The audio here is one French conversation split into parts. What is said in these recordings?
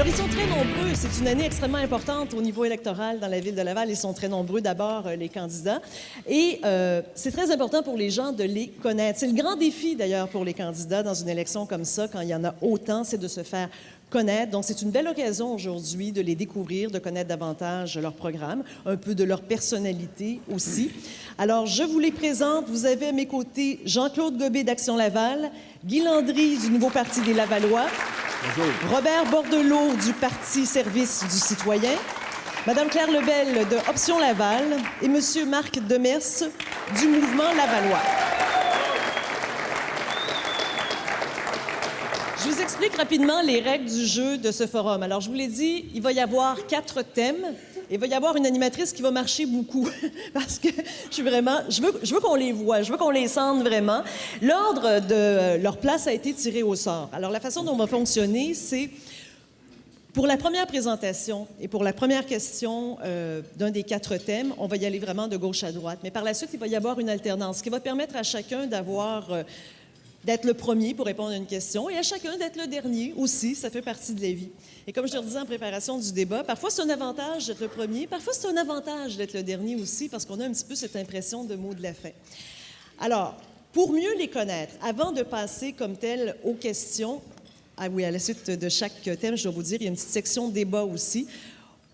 ils sont très nombreux. C'est une année extrêmement importante au niveau électoral dans la ville de Laval. Ils sont très nombreux, d'abord, les candidats. Et c'est très important pour les gens de les connaître. C'est le grand défi, d'ailleurs, pour les candidats dans une élection comme ça, quand il y en a autant, c'est de se faire connaître. Donc, c'est une belle occasion aujourd'hui de les découvrir, de connaître davantage leur programme, un peu de leur personnalité aussi. Alors, je vous les présente. Vous avez à mes côtés Jean-Claude Gobé d'Action Laval, Guy Landry du Nouveau Parti des Lavallois, bonjour. Robert Bordelot du Parti Service du citoyen, Madame Claire Lebel de Option Laval et Monsieur Marc Demers du Mouvement Lavallois. Je vous explique rapidement les règles du jeu de ce forum. Alors, je vous l'ai dit, il va y avoir 4 thèmes. Et il va y avoir une animatrice qui va marcher beaucoup parce que je veux qu'on les voit, je veux qu'on les sente vraiment. L'ordre de leur place a été tiré au sort. Alors, la façon dont on va fonctionner, c'est pour la première présentation et pour la première question d'un des 4 thèmes, on va y aller vraiment de gauche à droite. Mais par la suite, il va y avoir une alternance qui va permettre à chacun d'être le premier pour répondre à une question et à chacun d'être le dernier aussi. Ça fait partie de la vie. Et comme je le disais en préparation du débat, parfois c'est un avantage d'être le premier, parfois c'est un avantage d'être le dernier aussi parce qu'on a un petit peu cette impression de mot de la fin. Alors, pour mieux les connaître, avant de passer comme tel aux questions, à la suite de chaque thème, je dois vous dire, il y a une petite section débat aussi.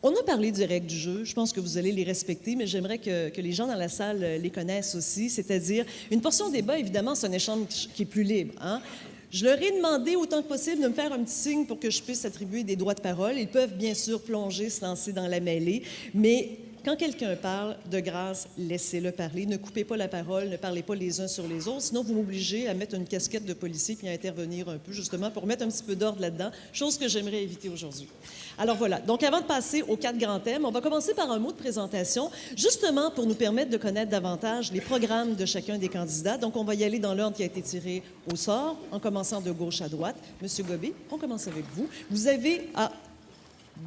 On a parlé des règles du jeu, je pense que vous allez les respecter, mais j'aimerais que les gens dans la salle les connaissent aussi, c'est-à-dire une portion débat, évidemment, c'est un échange qui est plus libre. Hein? Je leur ai demandé autant que possible de me faire un petit signe pour que je puisse attribuer des droits de parole. Ils peuvent bien sûr plonger, se lancer dans la mêlée, mais quand quelqu'un parle, de grâce, laissez-le parler. Ne coupez pas la parole, ne parlez pas les uns sur les autres, sinon vous m'obligez à mettre une casquette de policier puis à intervenir un peu, justement, pour mettre un petit peu d'ordre là-dedans, chose que j'aimerais éviter aujourd'hui. Alors voilà, donc avant de passer aux 4 grands thèmes, on va commencer par un mot de présentation, justement pour nous permettre de connaître davantage les programmes de chacun des candidats. Donc on va y aller dans l'ordre qui a été tiré au sort, en commençant de gauche à droite. Monsieur Gobé, on commence avec vous. Vous avez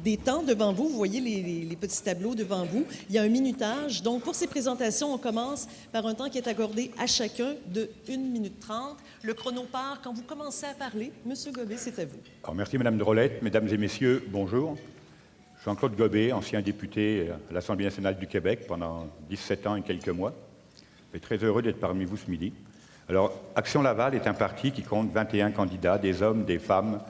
des temps devant vous. Vous voyez les petits tableaux devant vous. Il y a un minutage. Donc, pour ces présentations, on commence par un temps qui est accordé à chacun de 1 minute 30. Le chrono part quand vous commencez à parler. Monsieur Gobé, c'est à vous. Alors, merci, Madame Drolette. Mesdames et messieurs, bonjour. Jean-Claude Gobé, ancien député à l'Assemblée nationale du Québec pendant 17 ans et quelques mois. Je suis très heureux d'être parmi vous ce midi. Alors, Action Laval est un parti qui compte 21 candidats, des hommes, des femmes,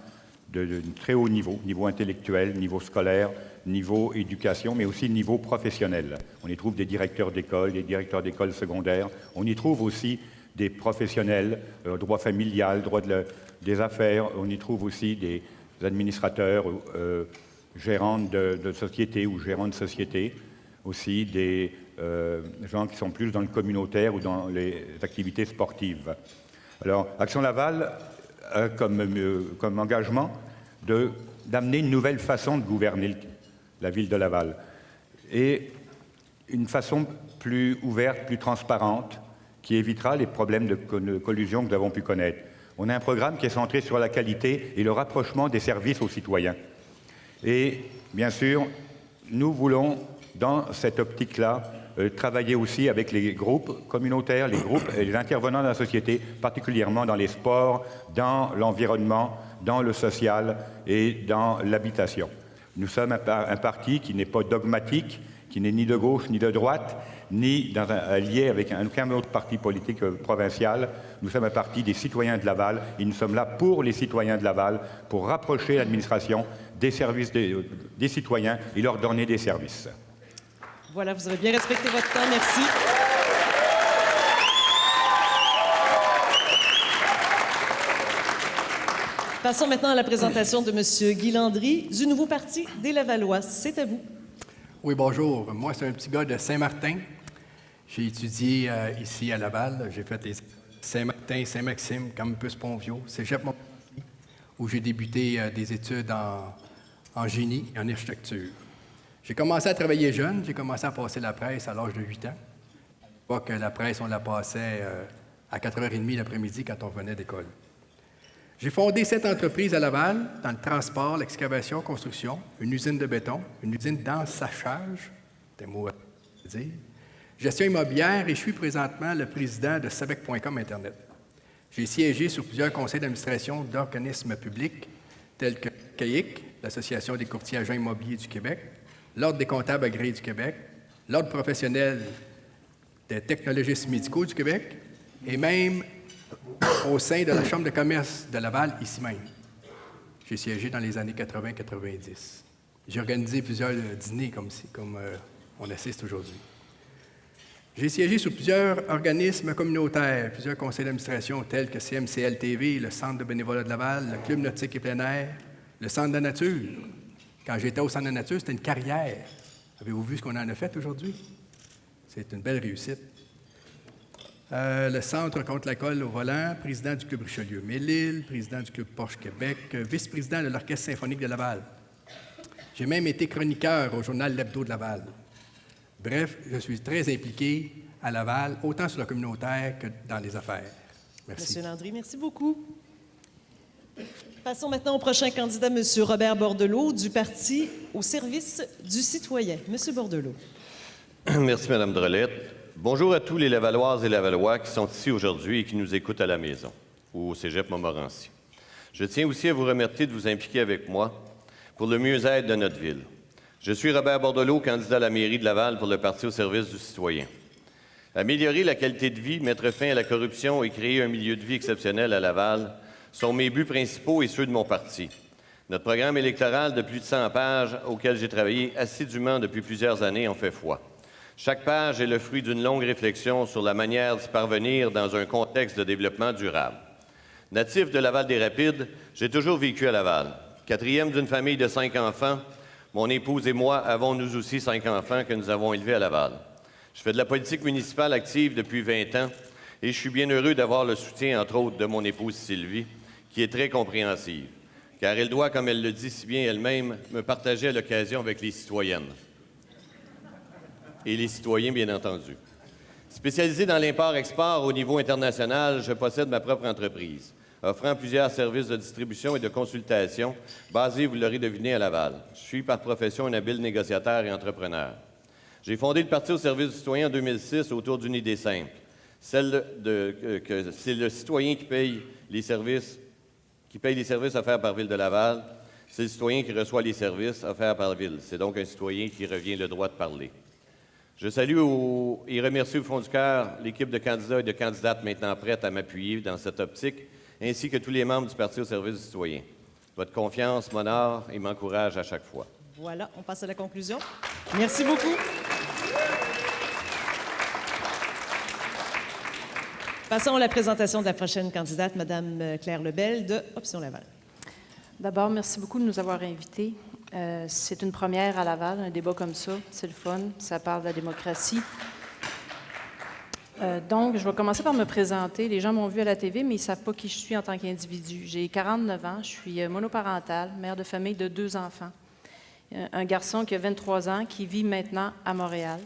de très haut niveau intellectuel, niveau scolaire, niveau éducation, mais aussi niveau professionnel. On y trouve des directeurs d'école, des directeurs d'école secondaires. On y trouve aussi des professionnels, droit familial, droit des affaires. On y trouve aussi des administrateurs, gérants de société ou gérants de société. Aussi des gens qui sont plus dans le communautaire ou dans les activités sportives. Alors, Action Laval comme engagement d'amener une nouvelle façon de gouverner la ville de Laval et une façon plus ouverte, plus transparente, qui évitera les problèmes de collusion que nous avons pu connaître. On a un programme qui est centré sur la qualité et le rapprochement des services aux citoyens. Et bien sûr, nous voulons, dans cette optique-là, travailler aussi avec les groupes communautaires, les groupes et les intervenants de la société, particulièrement dans les sports, dans l'environnement, dans le social et dans l'habitation. Nous sommes un parti qui n'est pas dogmatique, qui n'est ni de gauche ni de droite, ni lié avec aucun autre parti politique provincial. Nous sommes un parti des citoyens de Laval et nous sommes là pour les citoyens de Laval, pour rapprocher l'administration des services des citoyens et leur donner des services. Voilà, vous avez bien respecté votre temps. Merci. Passons maintenant à la présentation de M. Guy Landry du Nouveau Parti des Lavallois. C'est à vous. Oui, bonjour. Moi, c'est un petit gars de Saint-Martin. J'ai étudié ici à Laval. J'ai fait les Saint-Martin, Saint-Maxime, Campus-Pontvio, Cégep-Montmorency, où j'ai débuté des études en génie et en architecture. J'ai commencé à travailler jeune. J'ai commencé à passer la presse à l'âge de 8 ans. À l'époque, la presse, on la passait à 4h30 l'après-midi quand on venait d'école. J'ai fondé 7 entreprises à Laval, dans le transport, l'excavation, construction, une usine de béton, une usine d'ensachage, des mots à dire, gestion immobilière, et je suis présentement le président de Sabec.com Internet. J'ai siégé sur plusieurs conseils d'administration d'organismes publics tels que CAIC, l'Association des courtiers agents immobiliers du Québec, l'Ordre des comptables agréés du Québec, l'Ordre professionnel des technologistes médicaux du Québec et même au sein de la Chambre de commerce de Laval, ici même. J'ai siégé dans les années 80-90. J'ai organisé plusieurs dîners comme on assiste aujourd'hui. J'ai siégé sur plusieurs organismes communautaires, plusieurs conseils d'administration tels que CMCL-TV, le Centre de bénévolat de Laval, le Club nautique et plein air, le Centre de la nature. Quand j'étais au Centre de la nature, c'était une carrière. Avez-vous vu ce qu'on en a fait aujourd'hui? C'est une belle réussite. Le Centre contre l'alcool au volant, président du Club Richelieu-Mélile, président du Club Porsche Québec, vice-président de l'Orchestre symphonique de Laval. J'ai même été chroniqueur au journal L'Hebdo de Laval. Bref, je suis très impliqué à Laval, autant sur le communautaire que dans les affaires. Merci. Monsieur Landry, merci beaucoup. Passons maintenant au prochain candidat, M. Robert Bordelot, du Parti au service du citoyen. M. Bordelot. Merci, Mme Drolette. Bonjour à tous les Lavalloises et Lavallois qui sont ici aujourd'hui et qui nous écoutent à la maison ou au Cégep Montmorency. Je tiens aussi à vous remercier de vous impliquer avec moi pour le mieux-être de notre ville. Je suis Robert Bordelot, candidat à la mairie de Laval pour le Parti au service du citoyen. Améliorer la qualité de vie, mettre fin à la corruption et créer un milieu de vie exceptionnel à Laval sont mes buts principaux et ceux de mon parti. Notre programme électoral de plus de 100 pages, auquel j'ai travaillé assidûment depuis plusieurs années, en fait foi. Chaque page est le fruit d'une longue réflexion sur la manière d'y parvenir dans un contexte de développement durable. Natif de Laval-des-Rapides, j'ai toujours vécu à Laval. Quatrième d'une famille de 5 enfants, mon épouse et moi avons nous aussi 5 enfants que nous avons élevés à Laval. Je fais de la politique municipale active depuis 20 ans et je suis bien heureux d'avoir le soutien, entre autres, de mon épouse Sylvie, qui est très compréhensive, car elle doit, comme elle le dit si bien elle-même, me partager à l'occasion avec les citoyennes. Et les citoyens, bien entendu. Spécialisé dans l'import-export au niveau international, je possède ma propre entreprise, offrant plusieurs services de distribution et de consultation, basés, vous l'aurez deviné, à Laval. Je suis par profession un habile négociateur et entrepreneur. J'ai fondé le Parti au service du citoyen en 2006 autour d'une idée simple, celle que c'est le citoyen qui paye les services offerts par Ville de Laval, c'est le citoyen qui reçoit les services offerts par la Ville. C'est donc un citoyen qui revient le droit de parler. Je salue et remercie au fond du cœur l'équipe de candidats et de candidates maintenant prêtes à m'appuyer dans cette optique, ainsi que tous les membres du Parti au service du citoyen. Votre confiance m'honore et m'encourage à chaque fois. Voilà, on passe à la conclusion. Merci beaucoup. Passons à la présentation de la prochaine candidate, Mme Claire Lebel, de Option Laval. D'abord, merci beaucoup de nous avoir invités. C'est une première à Laval, un débat comme ça. C'est le fun, ça parle de la démocratie. Donc, je vais commencer par me présenter. Les gens m'ont vu à la TV, mais ils ne savent pas qui je suis en tant qu'individu. J'ai 49 ans, je suis monoparentale, mère de famille de 2 enfants. Un garçon qui a 23 ans, qui vit maintenant à Montréal,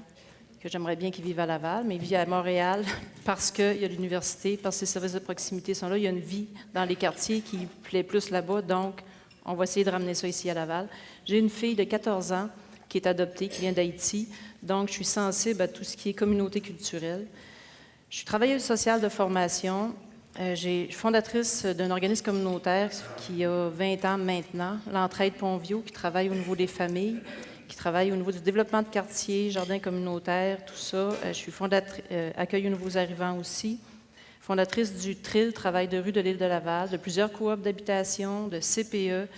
que j'aimerais bien qu'il vive à Laval, mais il vit à Montréal parce qu'il y a l'université, parce que les services de proximité sont là. Il y a une vie dans les quartiers qui lui plaît plus là-bas, donc on va essayer de ramener ça ici à Laval. J'ai une fille de 14 ans qui est adoptée, qui vient d'Haïti, donc je suis sensible à tout ce qui est communauté culturelle. Je suis travailleuse sociale de formation. Je suis fondatrice d'un organisme communautaire qui a 20 ans maintenant, l'Entraide Pont-Vieux, qui travaille au niveau des familles, qui travaille au niveau du développement de quartiers, jardins communautaires, tout ça. Je suis accueil aux nouveaux arrivants aussi. Fondatrice du TRIL, Travail de rue de l'île de Laval, de plusieurs coops d'habitation, de CPE.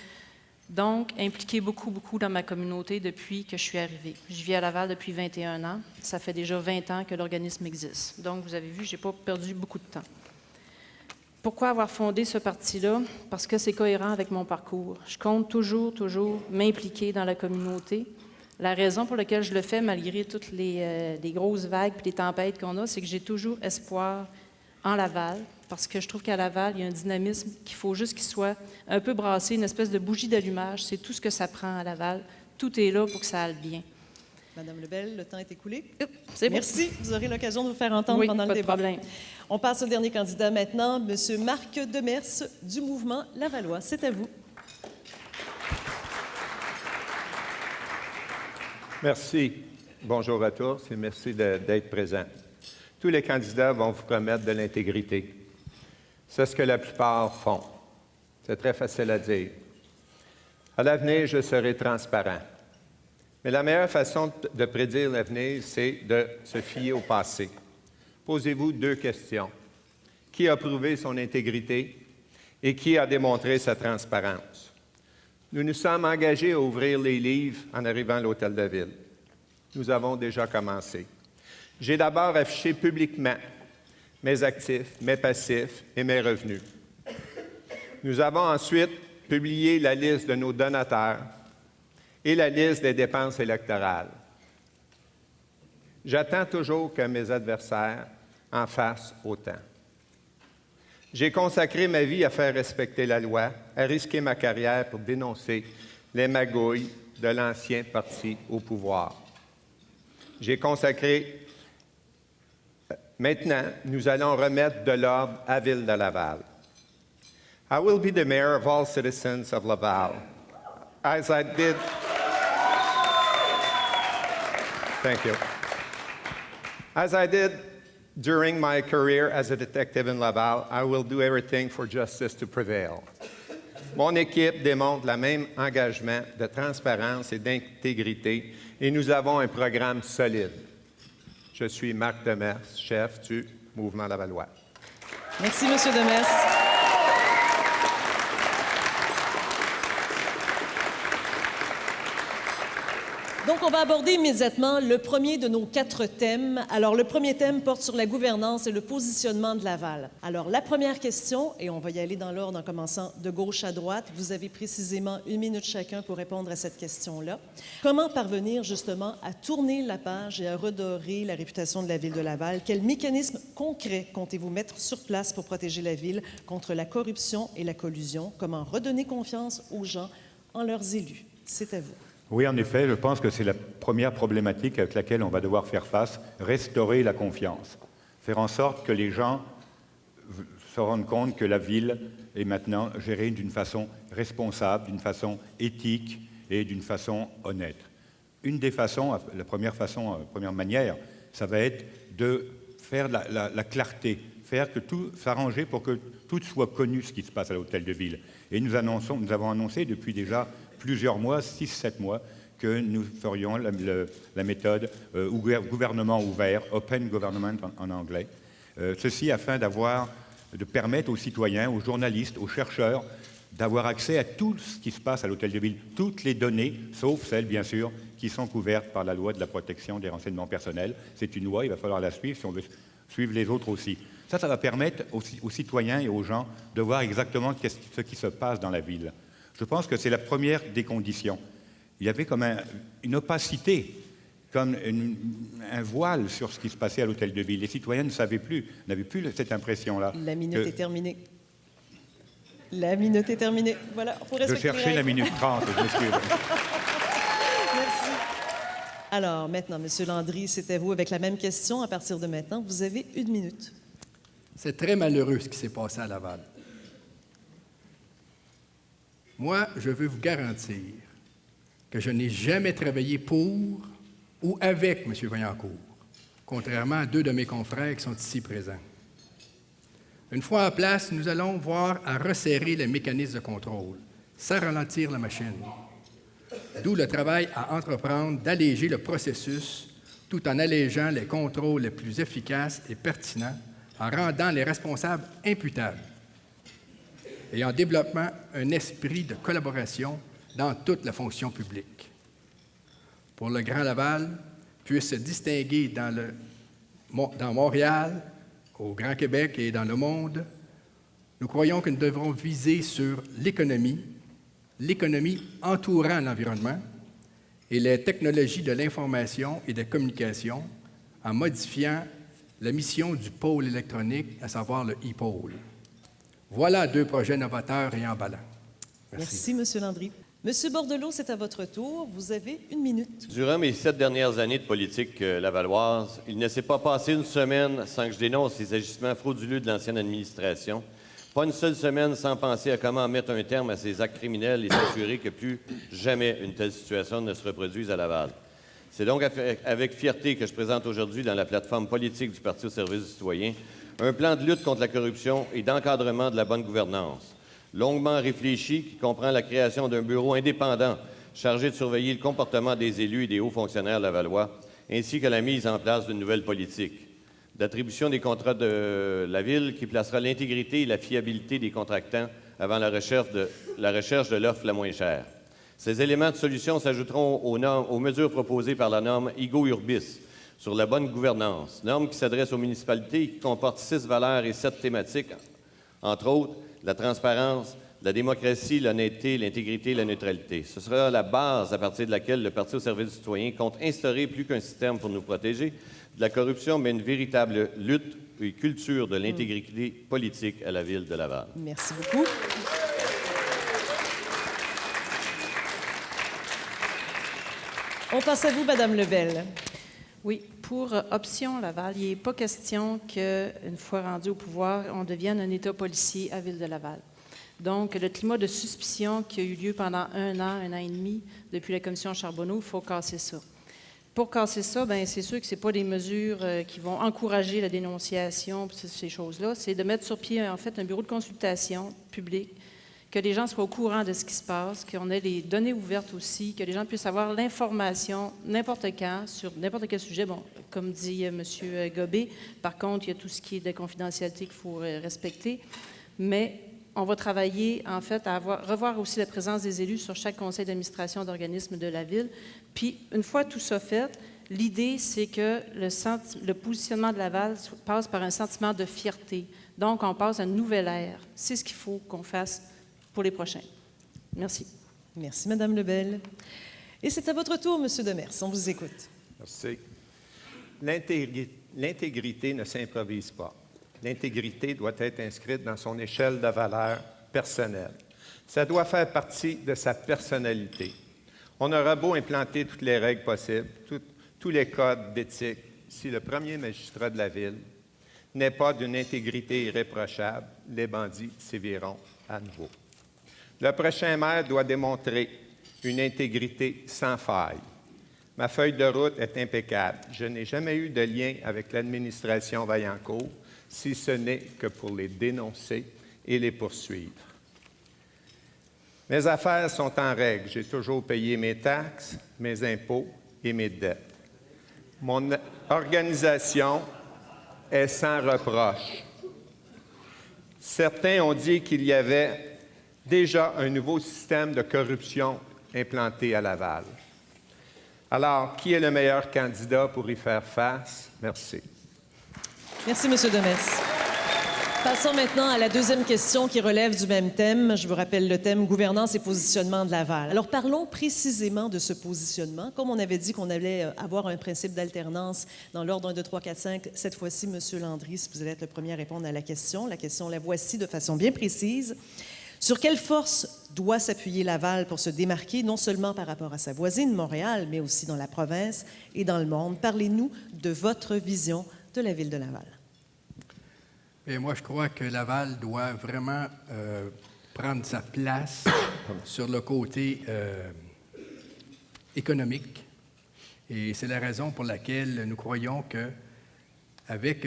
Donc, impliquée beaucoup dans ma communauté depuis que je suis arrivée. Je vis à Laval depuis 21 ans. Ça fait déjà 20 ans que l'organisme existe. Donc, vous avez vu, je n'ai pas perdu beaucoup de temps. Pourquoi avoir fondé ce parti-là? Parce que c'est cohérent avec mon parcours. Je compte toujours m'impliquer dans la communauté. La raison pour laquelle je le fais, malgré toutes les grosses vagues et les tempêtes qu'on a, c'est que j'ai toujours espoir en Laval, parce que je trouve qu'à Laval, il y a un dynamisme qu'il faut juste qu'il soit un peu brassé, une espèce de bougie d'allumage. C'est tout ce que ça prend à Laval. Tout est là pour que ça aille bien. Madame Lebel, le temps est écoulé. C'est bon. Merci. Vous aurez l'occasion de vous faire entendre pendant le débat. Pas de problème. On passe au dernier candidat maintenant, M. Marc Demers du mouvement Lavallois. C'est à vous. Merci. Bonjour à tous et merci d'être présents. Tous les candidats vont vous promettre de l'intégrité. C'est ce que la plupart font. C'est très facile à dire. À l'avenir, je serai transparent. Mais la meilleure façon de prédire l'avenir, c'est de se fier au passé. Posez-vous 2 questions. Qui a prouvé son intégrité et qui a démontré sa transparence? Nous nous sommes engagés à ouvrir les livres en arrivant à l'Hôtel de Ville. Nous avons déjà commencé. J'ai d'abord affiché publiquement mes actifs, mes passifs et mes revenus. Nous avons ensuite publié la liste de nos donateurs et la liste des dépenses électorales. J'attends toujours que mes adversaires en fassent autant. J'ai consacré ma vie à faire respecter la loi, à risquer ma carrière pour dénoncer les magouilles de l'ancien parti au pouvoir. J'ai consacré... Maintenant, nous allons remettre de l'ordre à Ville de Laval. I will be the mayor of all citizens of Laval, as I did... Thank you. As I did during my career as a detective in Laval, I will do everything for justice to prevail. Mon équipe démontre le même engagement de transparence et d'intégrité et nous avons un programme solide. Je suis Marc Demers, chef du Mouvement lavallois. Merci, M. Demers. Donc, on va aborder immédiatement le premier de nos 4 thèmes. Alors, le premier thème porte sur la gouvernance et le positionnement de Laval. Alors, la première question, et on va y aller dans l'ordre en commençant de gauche à droite. Vous avez précisément 1 minute chacun pour répondre à cette question-là. Comment parvenir justement à tourner la page et à redorer la réputation de la Ville de Laval? Quels mécanismes concrets comptez-vous mettre sur place pour protéger la Ville contre la corruption et la collusion? Comment redonner confiance aux gens en leurs élus? C'est à vous. Oui, en effet, je pense que c'est la première problématique avec laquelle on va devoir faire face, restaurer la confiance, faire en sorte que les gens se rendent compte que la ville est maintenant gérée d'une façon responsable, d'une façon éthique et d'une façon honnête. Une des façons, la première manière, ça va être de faire la clarté, faire que tout s'arranger pour que tout soit connu ce qui se passe à l'Hôtel de Ville. Et nous avons annoncé depuis déjà plusieurs mois, 6-7 mois, que nous ferions la méthode gouvernement ouvert, open government en anglais. Ceci afin de permettre aux citoyens, aux journalistes, aux chercheurs, d'avoir accès à tout ce qui se passe à l'Hôtel de Ville, toutes les données, sauf celles, bien sûr, qui sont couvertes par la loi de la protection des renseignements personnels. C'est une loi, il va falloir la suivre si on veut suivre les autres aussi. Ça va permettre aux citoyens et aux gens de voir exactement ce qui se passe dans la ville. Je pense que c'est la première des conditions. Il y avait comme une opacité, comme un voile sur ce qui se passait à l'Hôtel de Ville. Les citoyens ne savaient plus, n'avaient plus cette impression-là. La minute est terminée. La minute est terminée. Voilà, il faut respecter Je cherchais la minute 30, je m'excuse. Merci. Alors, maintenant, M. Landry, c'est à vous avec la même question. À partir de maintenant, vous avez 1 minute. C'est très malheureux ce qui s'est passé à Laval. Moi, je veux vous garantir que je n'ai jamais travaillé pour ou avec M. Vaillancourt, contrairement à 2 de mes confrères qui sont ici présents. Une fois en place, nous allons voir à resserrer les mécanismes de contrôle, sans ralentir la machine. D'où le travail à entreprendre d'alléger le processus tout en allégeant les contrôles les plus efficaces et pertinents, en rendant les responsables imputables et en développant un esprit de collaboration dans toute la fonction publique. Pour le Grand Laval, puisse se distinguer dans Montréal, au Grand Québec et dans le monde, nous croyons que nous devrons viser sur l'économie entourant l'environnement et les technologies de l'information et des communications en modifiant la mission du pôle électronique, à savoir le e-pôle. Voilà 2 projets novateurs et emballants. Merci, M. Landry. M. Bordelot, c'est à votre tour. Vous avez 1 minute. Durant mes 7 dernières années de politique lavalloise, il ne s'est pas passé une semaine sans que je dénonce les agissements frauduleux de l'ancienne administration. Pas une seule semaine sans penser à comment mettre un terme à ces actes criminels et s'assurer que plus jamais une telle situation ne se reproduise à Laval. C'est donc avec fierté que je présente aujourd'hui dans la plateforme politique du Parti au service du citoyen un plan de lutte contre la corruption et d'encadrement de la bonne gouvernance. longuement réfléchi qui comprend la création d'un bureau indépendant chargé de surveiller le comportement des élus et des hauts fonctionnaires lavallois, ainsi que la mise en place d'une nouvelle politique d'attribution des contrats de la Ville qui placera l'intégrité et la fiabilité des contractants avant la recherche de l'offre la moins chère. Ces éléments de solution s'ajouteront aux mesures proposées par la norme IGO Urbis sur la bonne gouvernance, norme qui s'adresse aux municipalités et qui comporte 6 valeurs et 7 thématiques, entre autres la transparence, la démocratie, l'honnêteté, l'intégrité et la neutralité. Ce sera la base à partir de laquelle le Parti au service du citoyen compte instaurer plus qu'un système pour nous protéger de la corruption, mais une véritable lutte et culture de l'intégrité politique à la Ville de Laval. Merci beaucoup. On passe à vous, Madame Lebel. Oui, pour Option Laval, il n'est pas question qu'une fois rendu au pouvoir, on devienne un État policier à Ville de Laval. Donc, le climat de suspicion qui a eu lieu pendant un an et demi depuis la commission Charbonneau, il faut casser ça. Pour casser ça, bien, c'est sûr que ce n'est pas des mesures qui vont encourager la dénonciation, ces choses-là. C'est de mettre sur pied, en fait, un bureau de consultation public, que les gens soient au courant de ce qui se passe, qu'on ait les données ouvertes aussi, que les gens puissent avoir l'information n'importe quand, sur n'importe quel sujet. Bon, comme dit M. Gobé, par contre, il y a tout ce qui est de confidentialité qu'il faut respecter. Mais on va travailler, en fait, à revoir aussi la présence des élus sur chaque conseil d'administration d'organismes de la Ville. Puis, une fois tout ça fait, l'idée, c'est que le positionnement de Laval passe par un sentiment de fierté. Donc, on passe à une nouvelle ère. C'est ce qu'il faut qu'on fasse pour les prochains. Merci. Merci, Madame Lebel. Et c'est à votre tour, Monsieur Demers. On vous écoute. Merci. L'intégrité ne s'improvise pas. L'intégrité doit être inscrite dans son échelle de valeur personnelle. Ça doit faire partie de sa personnalité. On aura beau implanter toutes les règles possibles, tous les codes d'éthique, si le premier magistrat de la Ville n'est pas d'une intégrité irréprochable, les bandits séviront à nouveau. Le prochain maire doit démontrer une intégrité sans faille. Ma feuille de route est impeccable. Je n'ai jamais eu de lien avec l'administration Vaillancourt, si ce n'est que pour les dénoncer et les poursuivre. Mes affaires sont en règle. J'ai toujours payé mes taxes, mes impôts et mes dettes. Mon organisation est sans reproche. Certains ont dit qu'il y avait déjà un nouveau système de corruption implanté à Laval. Alors, qui est le meilleur candidat pour y faire face? Merci. Merci, M. Demers. Passons maintenant à la deuxième question qui relève du même thème. Je vous rappelle le thème « Gouvernance et positionnement de Laval ». Alors, parlons précisément de ce positionnement. Comme on avait dit qu'on allait avoir un principe d'alternance dans l'ordre 1, 2, 3, 4, 5, cette fois-ci, M. Landry, si vous allez être le premier à répondre à la question. La question, la voici de façon bien précise. Sur quelle force doit s'appuyer Laval pour se démarquer, non seulement par rapport à sa voisine, Montréal, mais aussi dans la province et dans le monde? Parlez-nous de votre vision de la ville de Laval. Et moi, je crois que Laval doit vraiment prendre sa place sur le côté économique. Et c'est la raison pour laquelle nous croyons qu'avec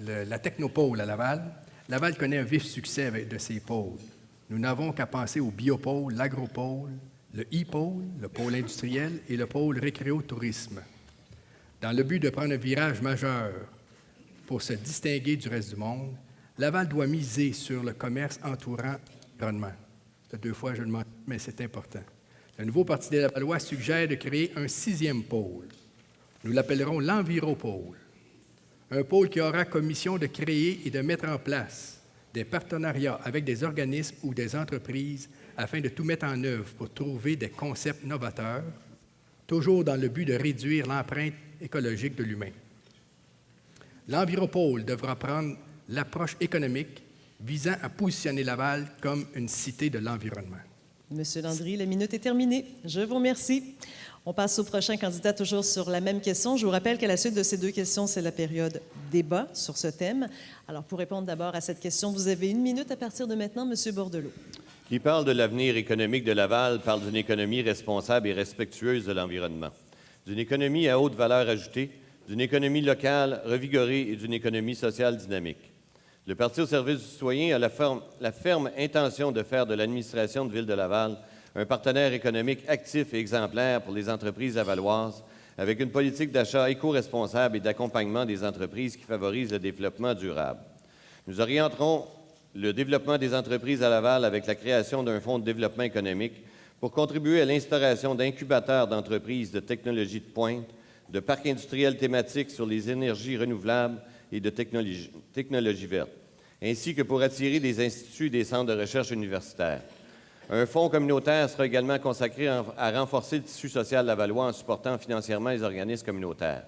la technopôle à Laval, Laval connaît un vif succès de ses pôles. Nous n'avons qu'à penser au biopôle, l'agropôle, le e-pôle, le pôle industriel et le pôle récréo-tourisme. Dans le but de prendre un virage majeur pour se distinguer du reste du monde, Laval doit miser sur le commerce entourant l'environnement. C'est 2 fois, je le mentionne, mais c'est important. Le nouveau Parti des Lavallois suggère de créer un 6e pôle. Nous l'appellerons l'enviropôle. Un pôle qui aura comme mission de créer et de mettre en place des partenariats avec des organismes ou des entreprises afin de tout mettre en œuvre pour trouver des concepts novateurs, toujours dans le but de réduire l'empreinte écologique de l'humain. L'enviropôle devra prendre l'approche économique visant à positionner Laval comme une cité de l'environnement. Monsieur Landry, la minute est terminée. Je vous remercie. On passe au prochain candidat, toujours sur la même question. Je vous rappelle qu'à la suite de ces 2 questions, c'est la période débat sur ce thème. Alors, pour répondre d'abord à cette question, vous avez 1 minute à partir de maintenant, Monsieur Bordelot. Qui parle de l'avenir économique de Laval parle d'une économie responsable et respectueuse de l'environnement, d'une économie à haute valeur ajoutée, d'une économie locale revigorée et d'une économie sociale dynamique. Le Parti au service du citoyen a la ferme intention de faire de l'administration de Ville de Laval un partenaire économique actif et exemplaire pour les entreprises lavalloises, avec une politique d'achat éco-responsable et d'accompagnement des entreprises qui favorise le développement durable. Nous orienterons le développement des entreprises à Laval avec la création d'un fonds de développement économique pour contribuer à l'instauration d'incubateurs d'entreprises de technologie de pointe, de parcs industriels thématiques sur les énergies renouvelables et de technologies vertes, ainsi que pour attirer des instituts et des centres de recherche universitaires. Un fonds communautaire sera également consacré à renforcer le tissu social lavallois en supportant financièrement les organismes communautaires.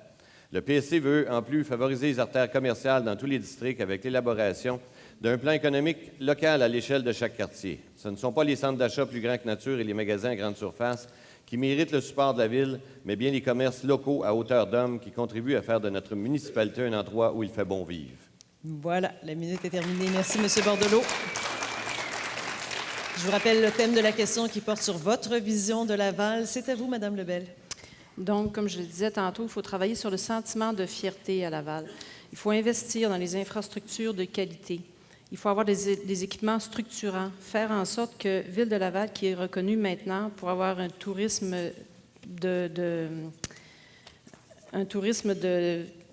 Le PSC veut, en plus, favoriser les artères commerciales dans tous les districts avec l'élaboration d'un plan économique local à l'échelle de chaque quartier. Ce ne sont pas les centres d'achat plus grands que nature et les magasins à grande surface qui méritent le support de la Ville, mais bien les commerces locaux à hauteur d'homme qui contribuent à faire de notre municipalité un endroit où il fait bon vivre. Voilà, la minute est terminée. Merci, M. Bordelot. Je vous rappelle le thème de la question qui porte sur votre vision de Laval. C'est à vous, Mme Lebel. Donc, comme je le disais tantôt, il faut travailler sur le sentiment de fierté à Laval. Il faut investir dans les infrastructures de qualité. Il faut avoir des équipements structurants, faire en sorte que Ville de Laval, qui est reconnue maintenant pour avoir un tourisme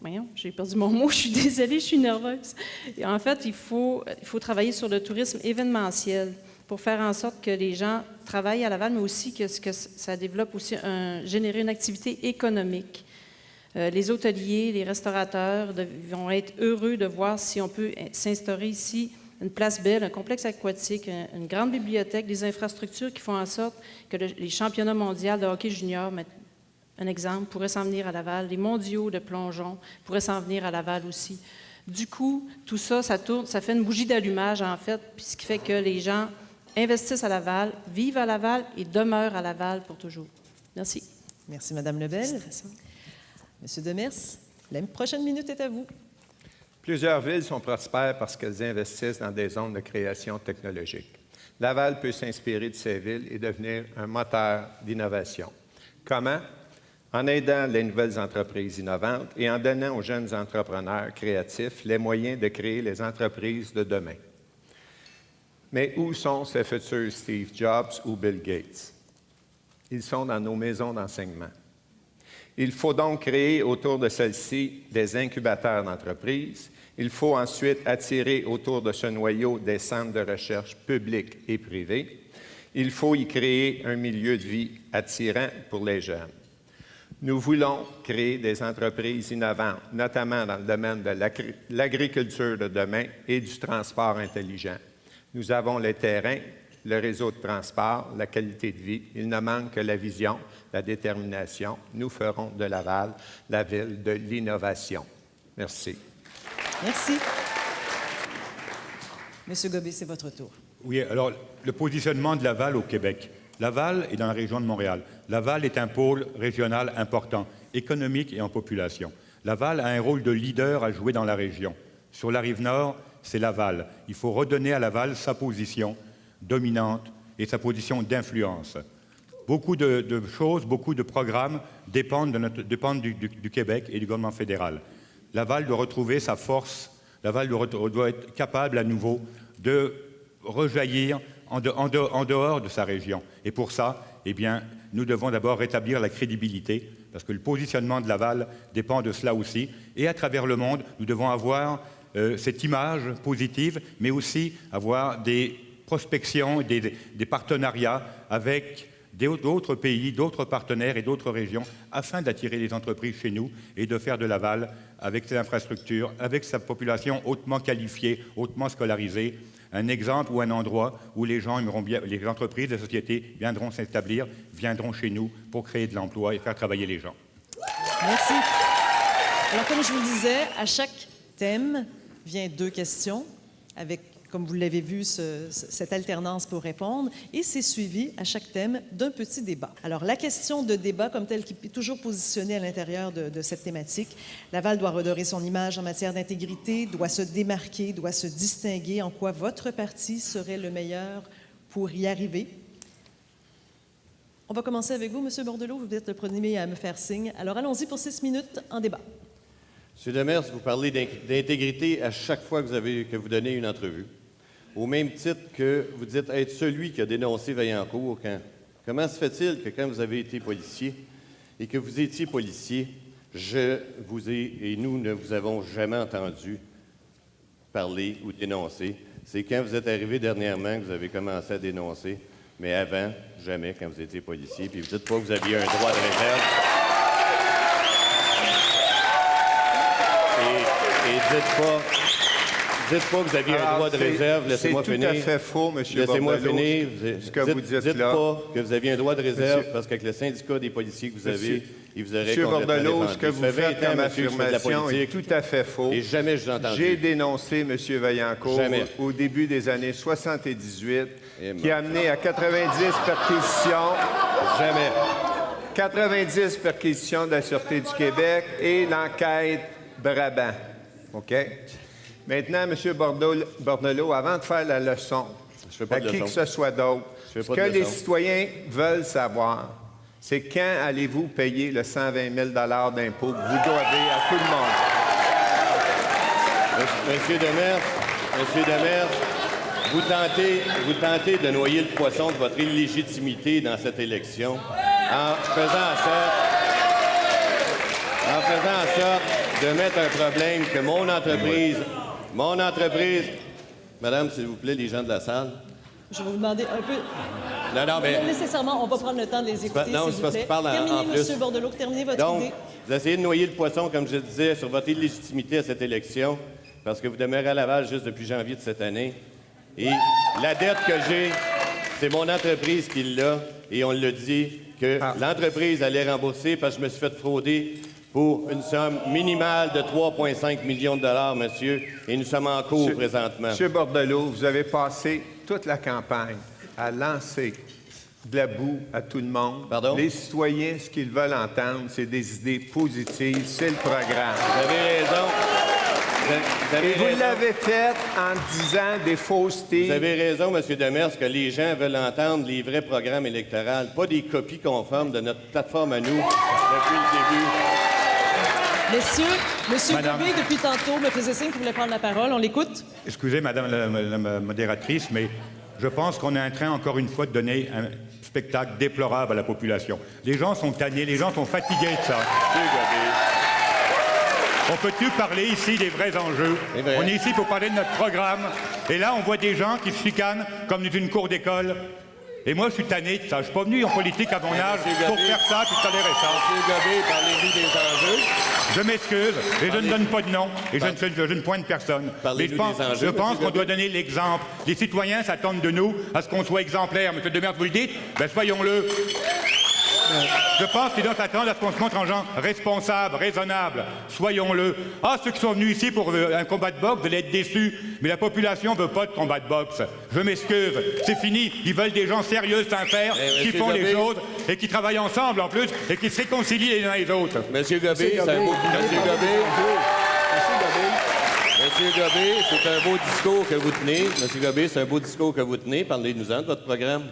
voyons, j'ai perdu mon mot, je suis désolée, je suis nerveuse. Et en fait, il faut travailler sur le tourisme événementiel pour faire en sorte que les gens travaillent à Laval, mais aussi que ça développe aussi générer une activité économique. Les hôteliers, les restaurateurs vont être heureux de voir si on peut s'instaurer ici une place belle, un complexe aquatique, une grande bibliothèque, des infrastructures qui font en sorte que les championnats mondiaux de hockey junior, un exemple, pourraient s'en venir à Laval. Les mondiaux de plongeon pourraient s'en venir à Laval aussi. Du coup, tout ça, ça tourne, ça fait une bougie d'allumage, en fait, puis ce qui fait que les gens investissent à Laval, vivent à Laval et demeurent à Laval pour toujours. Merci. Merci, Mme Lebel. Monsieur Demers, la prochaine minute est à vous. Plusieurs villes sont prospères parce qu'elles investissent dans des zones de création technologique. Laval peut s'inspirer de ces villes et devenir un moteur d'innovation. Comment? En aidant les nouvelles entreprises innovantes et en donnant aux jeunes entrepreneurs créatifs les moyens de créer les entreprises de demain. Mais où sont ces futurs Steve Jobs ou Bill Gates? Ils sont dans nos maisons d'enseignement. Il faut donc créer autour de celles-ci des incubateurs d'entreprises. Il faut ensuite attirer autour de ce noyau des centres de recherche publics et privés. Il faut y créer un milieu de vie attirant pour les jeunes. Nous voulons créer des entreprises innovantes, notamment dans le domaine de l'agriculture de demain et du transport intelligent. Nous avons les terrains, le réseau de transport, la qualité de vie. Il ne manque que la vision, la détermination. Nous ferons de Laval la ville de l'innovation. Merci. Merci. Monsieur Gobé, c'est votre tour. Oui, alors, le positionnement de Laval au Québec. Laval est dans la région de Montréal. Laval est un pôle régional important, économique et en population. Laval a un rôle de leader à jouer dans la région. Sur la rive nord, c'est Laval. Il faut redonner à Laval sa position dominante et sa position d'influence. Beaucoup de choses, beaucoup de programmes dépendent du Québec et du gouvernement fédéral. Laval doit retrouver sa force. Laval doit être capable à nouveau de rejaillir en dehors de sa région. Et pour ça, eh bien, nous devons d'abord rétablir la crédibilité, parce que le positionnement de Laval dépend de cela aussi. Et à travers le monde, nous devons avoir cette image positive, mais aussi avoir des prospections, des partenariats avec d'autres pays, d'autres partenaires et d'autres régions, afin d'attirer les entreprises chez nous et de faire de Laval, avec ses infrastructures, avec sa population hautement qualifiée, hautement scolarisée, un exemple ou un endroit où les gens aimeront bien, les entreprises, les sociétés viendront s'établir, viendront chez nous pour créer de l'emploi et faire travailler les gens. Merci. Alors, comme je vous le disais, à chaque thème vient 2 questions avec, comme vous l'avez vu, cette alternance pour répondre, et c'est suivi à chaque thème d'un petit débat. Alors, la question de débat, comme telle, qui est toujours positionnée à l'intérieur de cette thématique, Laval doit redorer son image en matière d'intégrité, doit se démarquer, doit se distinguer. En quoi votre parti serait le meilleur pour y arriver? On va commencer avec vous, M. Bordelot. Vous êtes le premier à me faire signe. Alors, allons-y pour 6 minutes en débat. M. Demers, vous parlez d'intégrité à chaque fois que vous donnez une entrevue. Au même titre que vous dites être celui qui a dénoncé Vaillancourt. Comment se fait-il que quand vous avez été policier et que vous étiez policier, nous ne vous avons jamais entendu parler ou dénoncer? C'est quand vous êtes arrivé dernièrement que vous avez commencé à dénoncer, mais avant, jamais quand vous étiez policier. Puis vous dites pas que vous aviez un droit de réserve. Et dites pas que vous aviez un droit de réserve. Laissez-moi finir. C'est tout à fait faux, M. Laissez-moi finir. Ce que vous dites là. Dites pas que vous aviez un droit de réserve parce qu'avec le syndicat des policiers que vous avez, il vous aurait Monsieur complètement Bordelot, défendu. ce que vous Ça fait faites 20 ans, comme monsieur, que je fais de la affirmation est politique, tout à fait faux. et jamais je vous ai entendu. J'ai dénoncé M. Vaillancourt Jamais. au début des années 78, Et qui a amené à 90 perquisitions. Jamais. 90 perquisitions de la Sûreté du Québec et l'enquête Brabant. OK? Maintenant, M. Bordelot, avant de faire la leçon Je fais pas à de qui leçon. que ce soit d'autre, Je fais ce pas que de les leçon. citoyens veulent savoir, c'est quand allez-vous payer le 120 000 d'impôts que vous devez à tout le monde? Monsieur Demers, vous tentez de noyer le poisson de votre illégitimité dans cette élection en faisant en sorte de mettre un problème que mon entreprise, madame, s'il vous plaît, les gens de la salle. Je vais vous demander un peu... Non, mais... Non, nécessairement, on va prendre le temps de les écouter, Non, s'il c'est vous parce plaît. qu'ils parlent en Terminez, plus. M. Bordelot, terminez votre Donc, idée. vous essayez de noyer le poisson, comme je disais, sur votre illégitimité à cette élection, parce que vous demeurez à Laval juste depuis janvier de cette année. Et la dette que j'ai, c'est mon entreprise qui l'a, et on l'a dit que l'entreprise allait rembourser parce que je me suis fait frauder pour une somme minimale de 3,5 millions de dollars, monsieur, et nous sommes en cours présentement. M. Bordelot, vous avez passé toute la campagne à lancer de la boue à tout le monde. Pardon? Les citoyens, ce qu'ils veulent entendre, c'est des idées positives, c'est le programme. Vous avez raison. Vous avez Et vous raison. l'avez fait en disant des faussetés. Vous avez raison, M. Demers, que les gens veulent entendre les vrais programmes électoraux, pas des copies conformes de notre plateforme à nous depuis le début. Monsieur Madame. Gobé, depuis tantôt, me faisait signe qu'il voulait prendre la parole. On l'écoute? Excusez, Madame la modératrice, mais je pense qu'on est en train, encore une fois, de donner un spectacle déplorable à la population. Les gens sont tannés, les gens sont fatigués de ça. On peut-tu parler ici des vrais enjeux? C'est vrai. On est ici pour parler de notre programme. Et là, on voit des gens qui se chicanent comme dans une cour d'école. Et moi, je suis tanné de ça. Je suis pas venu en politique à mon âge Monsieur pour Gobé. faire ça puis tolérer ça. M. Gobé, parlez-nous des enjeux. Je m'excuse et je ne donne pas de nom et je ne pointe personne. Mais Parlez-nous je pense, des enjeux, je pense monsieur qu'on doit Gobé. donner l'exemple. Les citoyens s'attendent de nous à ce qu'on soit exemplaires. Monsieur Demers, vous le dites? Ben soyons-le. Je pense qu'ils doivent s'attendre à ce qu'on se montre en gens responsables, raisonnables. Soyons-le. Ah, ceux qui sont venus ici pour un combat de boxe, vous allez être déçus. Mais la population ne veut pas de combat de boxe. Je m'excuse. C'est fini. Ils veulent des gens sérieux, sincères, qui monsieur font les Gobé. choses et qui travaillent ensemble en plus et qui se réconcilient les uns les autres. Monsieur Gobé, c'est un beau... Monsieur Gobé, c'est un beau discours que vous tenez. Monsieur Gobé, c'est un beau discours que vous tenez. Parlez-nous-en de votre programme.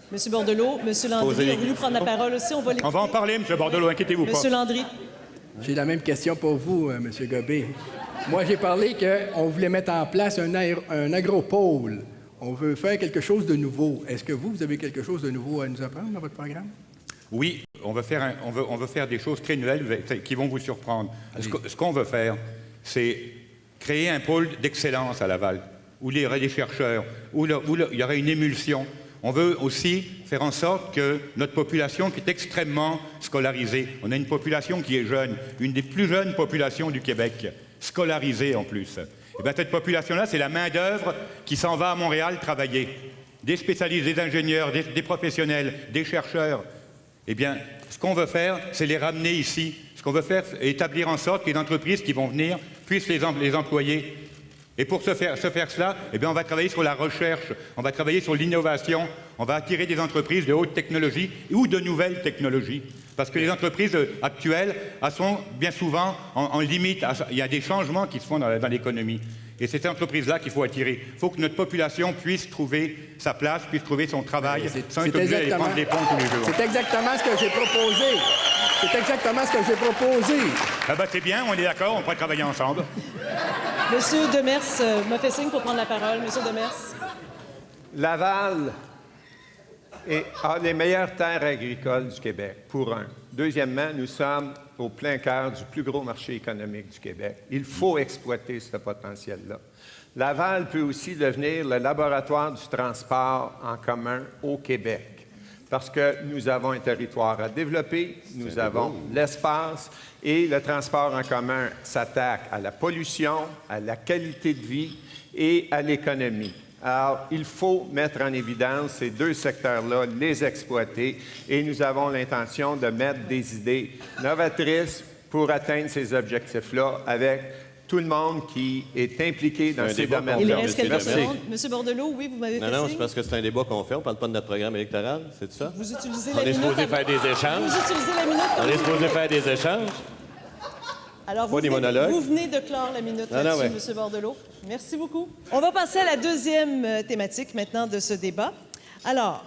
Monsieur Bordelot, Monsieur Posez Landry les a voulu prendre la parole aussi. On va On l'écouter. va en parler, M. Bordelot, inquiétez-vous pas. Monsieur Landry. J'ai la même question pour vous, M. Gobé. Moi, j'ai parlé qu'on voulait mettre en place un agropôle. On veut faire quelque chose de nouveau. Est-ce que vous avez quelque chose de nouveau à nous apprendre dans votre programme? Oui, on veut faire des choses très nouvelles qui vont vous surprendre. Ce qu'on veut faire, c'est créer un pôle d'excellence à Laval, où il y aurait des chercheurs, où il y aurait une émulsion. On veut aussi faire en sorte que notre population, qui est extrêmement scolarisée, on a une population qui est jeune, une des plus jeunes populations du Québec, scolarisée en plus. Et bien cette population-là, c'est la main-d'œuvre qui s'en va à Montréal travailler. Des spécialistes, des ingénieurs, des professionnels, des chercheurs. Eh bien, ce qu'on veut faire, c'est les ramener ici. Ce qu'on veut faire, c'est établir en sorte que les entreprises qui vont venir puissent les employer. Et pour se faire cela, eh bien, on va travailler sur la recherche, on va travailler sur l'innovation, on va attirer des entreprises de haute technologie ou de nouvelles technologies. Parce que les entreprises actuelles sont bien souvent en limite. Il y a des changements qui se font dans l'économie. Et c'est ces entreprises-là qu'il faut attirer. Il faut que notre population puisse trouver sa place, puisse trouver son travail, sans être obligé d'aller prendre des ponts tous les jours. C'est exactement ce que j'ai proposé. C'est exactement ce que j'ai proposé. Ah ben c'est bien, on est d'accord, on pourrait travailler ensemble. Monsieur Demers m'a fait signe pour prendre la parole. Monsieur Demers. Laval a les meilleures terres agricoles du Québec, pour un. Deuxièmement, nous sommes au plein cœur du plus gros marché économique du Québec. Il faut exploiter ce potentiel-là. Laval peut aussi devenir le laboratoire du transport en commun au Québec, parce que nous avons un territoire à développer, nous avons l'espace, et le transport en commun s'attaque à la pollution, à la qualité de vie et à l'économie. Alors, il faut mettre en évidence ces deux secteurs-là, les exploiter, et nous avons l'intention de mettre des idées novatrices pour atteindre ces objectifs-là avec tout le monde qui est impliqué dans ces domaines-là. Il reste quelques secondes. Monsieur Bordelot, oui, vous m'avez fait Non, signe. c'est parce que c'est un débat qu'on fait. On ne parle pas de notre programme électoral, c'est ça? Vous utilisez On la est minute. supposé faire des échanges. Vous utilisez la minute. On est supposé faire des échanges. Alors, Pas des monologues. vous venez de clore la minute Non, là-dessus, ouais. Monsieur Bordelot. Merci beaucoup. On va passer à la deuxième thématique maintenant de ce débat. Alors,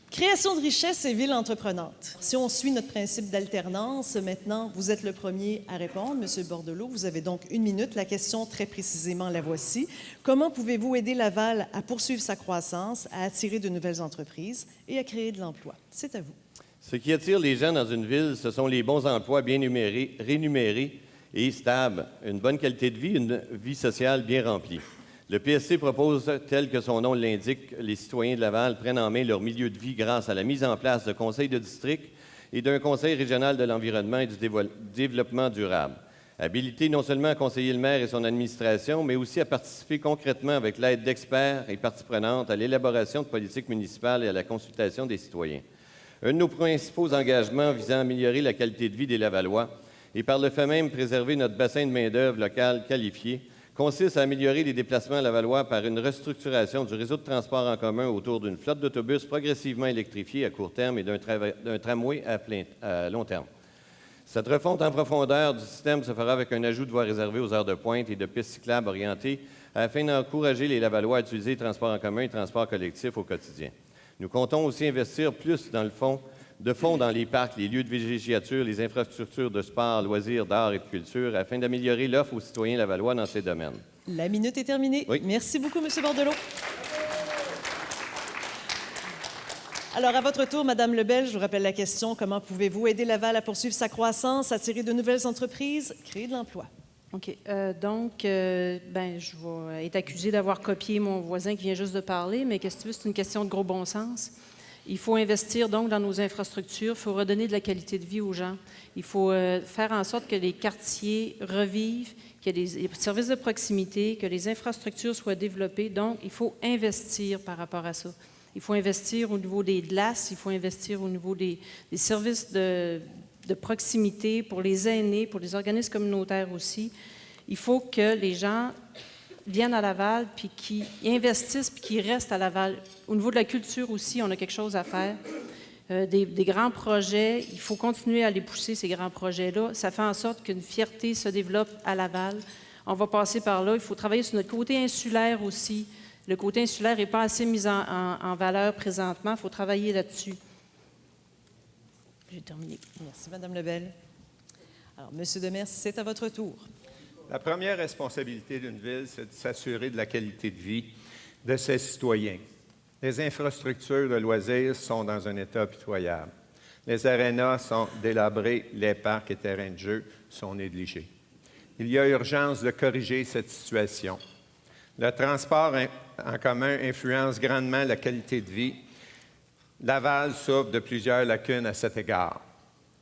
création de richesse et ville entreprenante. Si on suit notre principe d'alternance, maintenant, vous êtes le premier à répondre. Monsieur Bordelot, vous avez donc 1 minute. La question, très précisément, la voici. Comment pouvez-vous aider Laval à poursuivre sa croissance, à attirer de nouvelles entreprises et à créer de l'emploi? C'est à vous. Ce qui attire les gens dans une ville, ce sont les bons emplois bien rémunérés et stables, une bonne qualité de vie, une vie sociale bien remplie. Le PSC propose, tel que son nom l'indique, les citoyens de Laval prennent en main leur milieu de vie grâce à la mise en place de conseils de district et d'un conseil régional de l'environnement et du développement durable. Habilité non seulement à conseiller le maire et son administration, mais aussi à participer concrètement avec l'aide d'experts et parties prenantes à l'élaboration de politiques municipales et à la consultation des citoyens. Un de nos principaux engagements visant à améliorer la qualité de vie des Lavallois et par le fait même préserver notre bassin de main-d'œuvre local qualifié consiste à améliorer les déplacements lavallois par une restructuration du réseau de transport en commun autour d'une flotte d'autobus progressivement électrifiée à court terme et d'un tramway à long terme. Cette refonte en profondeur du système se fera avec un ajout de voies réservées aux heures de pointe et de pistes cyclables orientées afin d'encourager les Lavallois à utiliser les transports en commun et les transports collectifs au quotidien. Nous comptons aussi investir plus dans le fonds dans les parcs, les lieux de villégiature, les infrastructures de sport, loisirs, d'art et de culture afin d'améliorer l'offre aux citoyens lavallois dans ces domaines. La minute est terminée. Oui. Merci beaucoup, M. Bordelot. Alors, à votre tour, Madame Lebel, je vous rappelle la question. Comment pouvez-vous aider Laval à poursuivre sa croissance, attirer de nouvelles entreprises, créer de l'emploi? OK. Je vais être accusée d'avoir copié mon voisin qui vient juste de parler, mais qu'est-ce que tu veux, c'est une question de gros bon sens. Il faut investir donc dans nos infrastructures, il faut redonner de la qualité de vie aux gens. Il faut faire en sorte que les quartiers revivent, qu'il y ait des services de proximité, que les infrastructures soient développées. Donc, il faut investir par rapport à ça. Il faut investir au niveau des glaces, il faut investir au niveau des services de proximité pour les aînés, pour les organismes communautaires aussi. Il faut que les gens viennent à Laval, puis qui investissent, puis qui restent à Laval. Au niveau de la culture aussi, on a quelque chose à faire. Des grands projets, il faut continuer à les pousser, ces grands projets-là. Ça fait en sorte qu'une fierté se développe à Laval. On va passer par là. Il faut travailler sur notre côté insulaire aussi. Le côté insulaire n'est pas assez mis en valeur présentement. Il faut travailler là-dessus. J'ai terminé. Merci, Madame Lebel. Alors, Monsieur Demers, c'est à votre tour. La première responsabilité d'une ville, c'est de s'assurer de la qualité de vie de ses citoyens. Les infrastructures de loisirs sont dans un état pitoyable. Les arénas sont délabrés, les parcs et terrains de jeu sont négligés. Il y a urgence de corriger cette situation. Le transport en commun influence grandement la qualité de vie. Laval souffre de plusieurs lacunes à cet égard.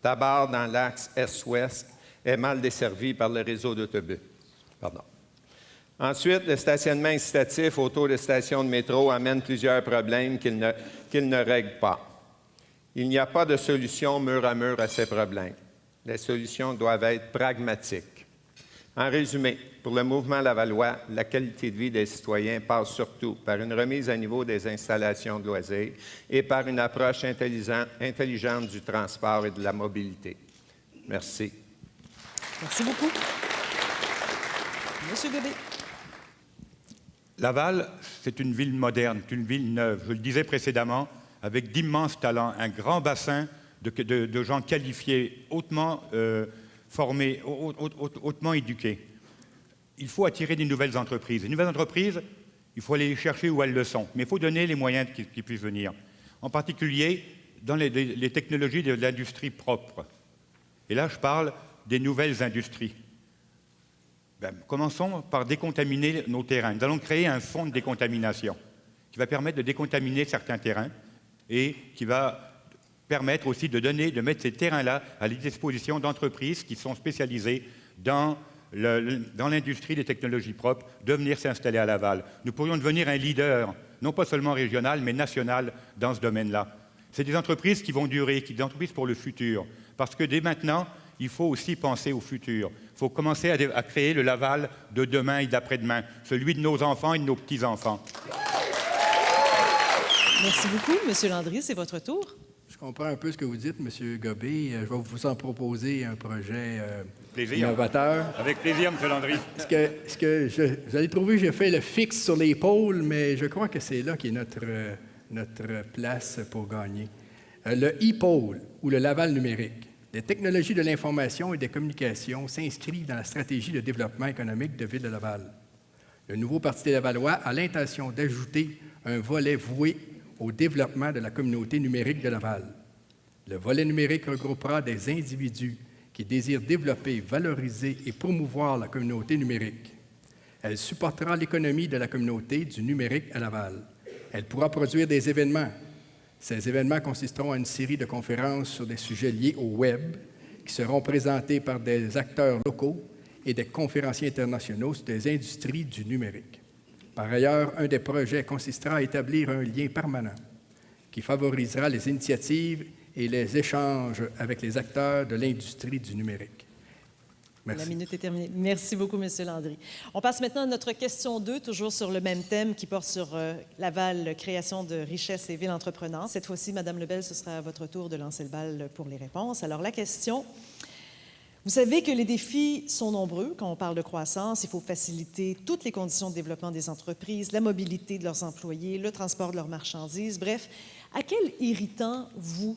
D'abord, dans l'axe est-ouest, est mal desservi par le réseau d'autobus. Ensuite, le stationnement incitatif autour des stations de métro amène plusieurs problèmes qu'il ne règle pas. Il n'y a pas de solution mur à mur à ces problèmes. Les solutions doivent être pragmatiques. En résumé, pour le mouvement Lavallois, la qualité de vie des citoyens passe surtout par une remise à niveau des installations de loisirs et par une approche intelligente du transport et de la mobilité. Merci. Merci beaucoup. Monsieur Gobé. Laval, c'est une ville moderne, c'est une ville neuve. Je le disais précédemment, avec d'immenses talents, un grand bassin de gens qualifiés, hautement formés, hautement éduqués. Il faut attirer des nouvelles entreprises. Les nouvelles entreprises, il faut aller les chercher où elles le sont, mais il faut donner les moyens qu'ils puissent venir. En particulier dans les technologies de l'industrie propre. Et là, je parle des nouvelles industries. Commençons par décontaminer nos terrains. Nous allons créer un fonds de décontamination qui va permettre de décontaminer certains terrains et qui va permettre aussi de mettre ces terrains-là à la disposition d'entreprises qui sont spécialisées dans l'industrie des technologies propres, de venir s'installer à Laval. Nous pourrions devenir un leader, non pas seulement régional, mais national dans ce domaine-là. C'est des entreprises qui vont durer, des entreprises pour le futur. Parce que dès maintenant, il faut aussi penser au futur. Il faut commencer à créer le Laval de demain et d'après-demain, celui de nos enfants et de nos petits-enfants. Merci beaucoup. Monsieur Landry, c'est votre tour. Je comprends un peu ce que vous dites, M. Gobé. Je vais vous en proposer un projet Plaisir. innovateur. Avec plaisir, M. Landry. Vous allez trouver que j'ai fait le fixe sur l'épaule, mais je crois que c'est là qu'est notre place pour gagner. Le e-pôle, ou le Laval numérique. Les technologies de l'information et des communications s'inscrivent dans la stratégie de développement économique de Ville de Laval. Le nouveau Parti des Lavallois a l'intention d'ajouter un volet voué au développement de la communauté numérique de Laval. Le volet numérique regroupera des individus qui désirent développer, valoriser et promouvoir la communauté numérique. Elle supportera l'économie de la communauté du numérique à Laval. Elle pourra produire des événements. Ces événements consisteront en une série de conférences sur des sujets liés au Web qui seront présentés par des acteurs locaux et des conférenciers internationaux sur des industries du numérique. Par ailleurs, un des projets consistera à établir un lien permanent qui favorisera les initiatives et les échanges avec les acteurs de l'industrie du numérique. Merci. La minute est terminée. Merci beaucoup, M. Landry. On passe maintenant à notre question 2, toujours sur le même thème qui porte sur Laval, création de richesses et villes entreprenantes. Cette fois-ci, Mme Lebel, ce sera à votre tour de lancer le bal pour les réponses. Alors, la question... Vous savez que les défis sont nombreux quand on parle de croissance. Il faut faciliter toutes les conditions de développement des entreprises, la mobilité de leurs employés, le transport de leurs marchandises. Bref, à quel irritant vous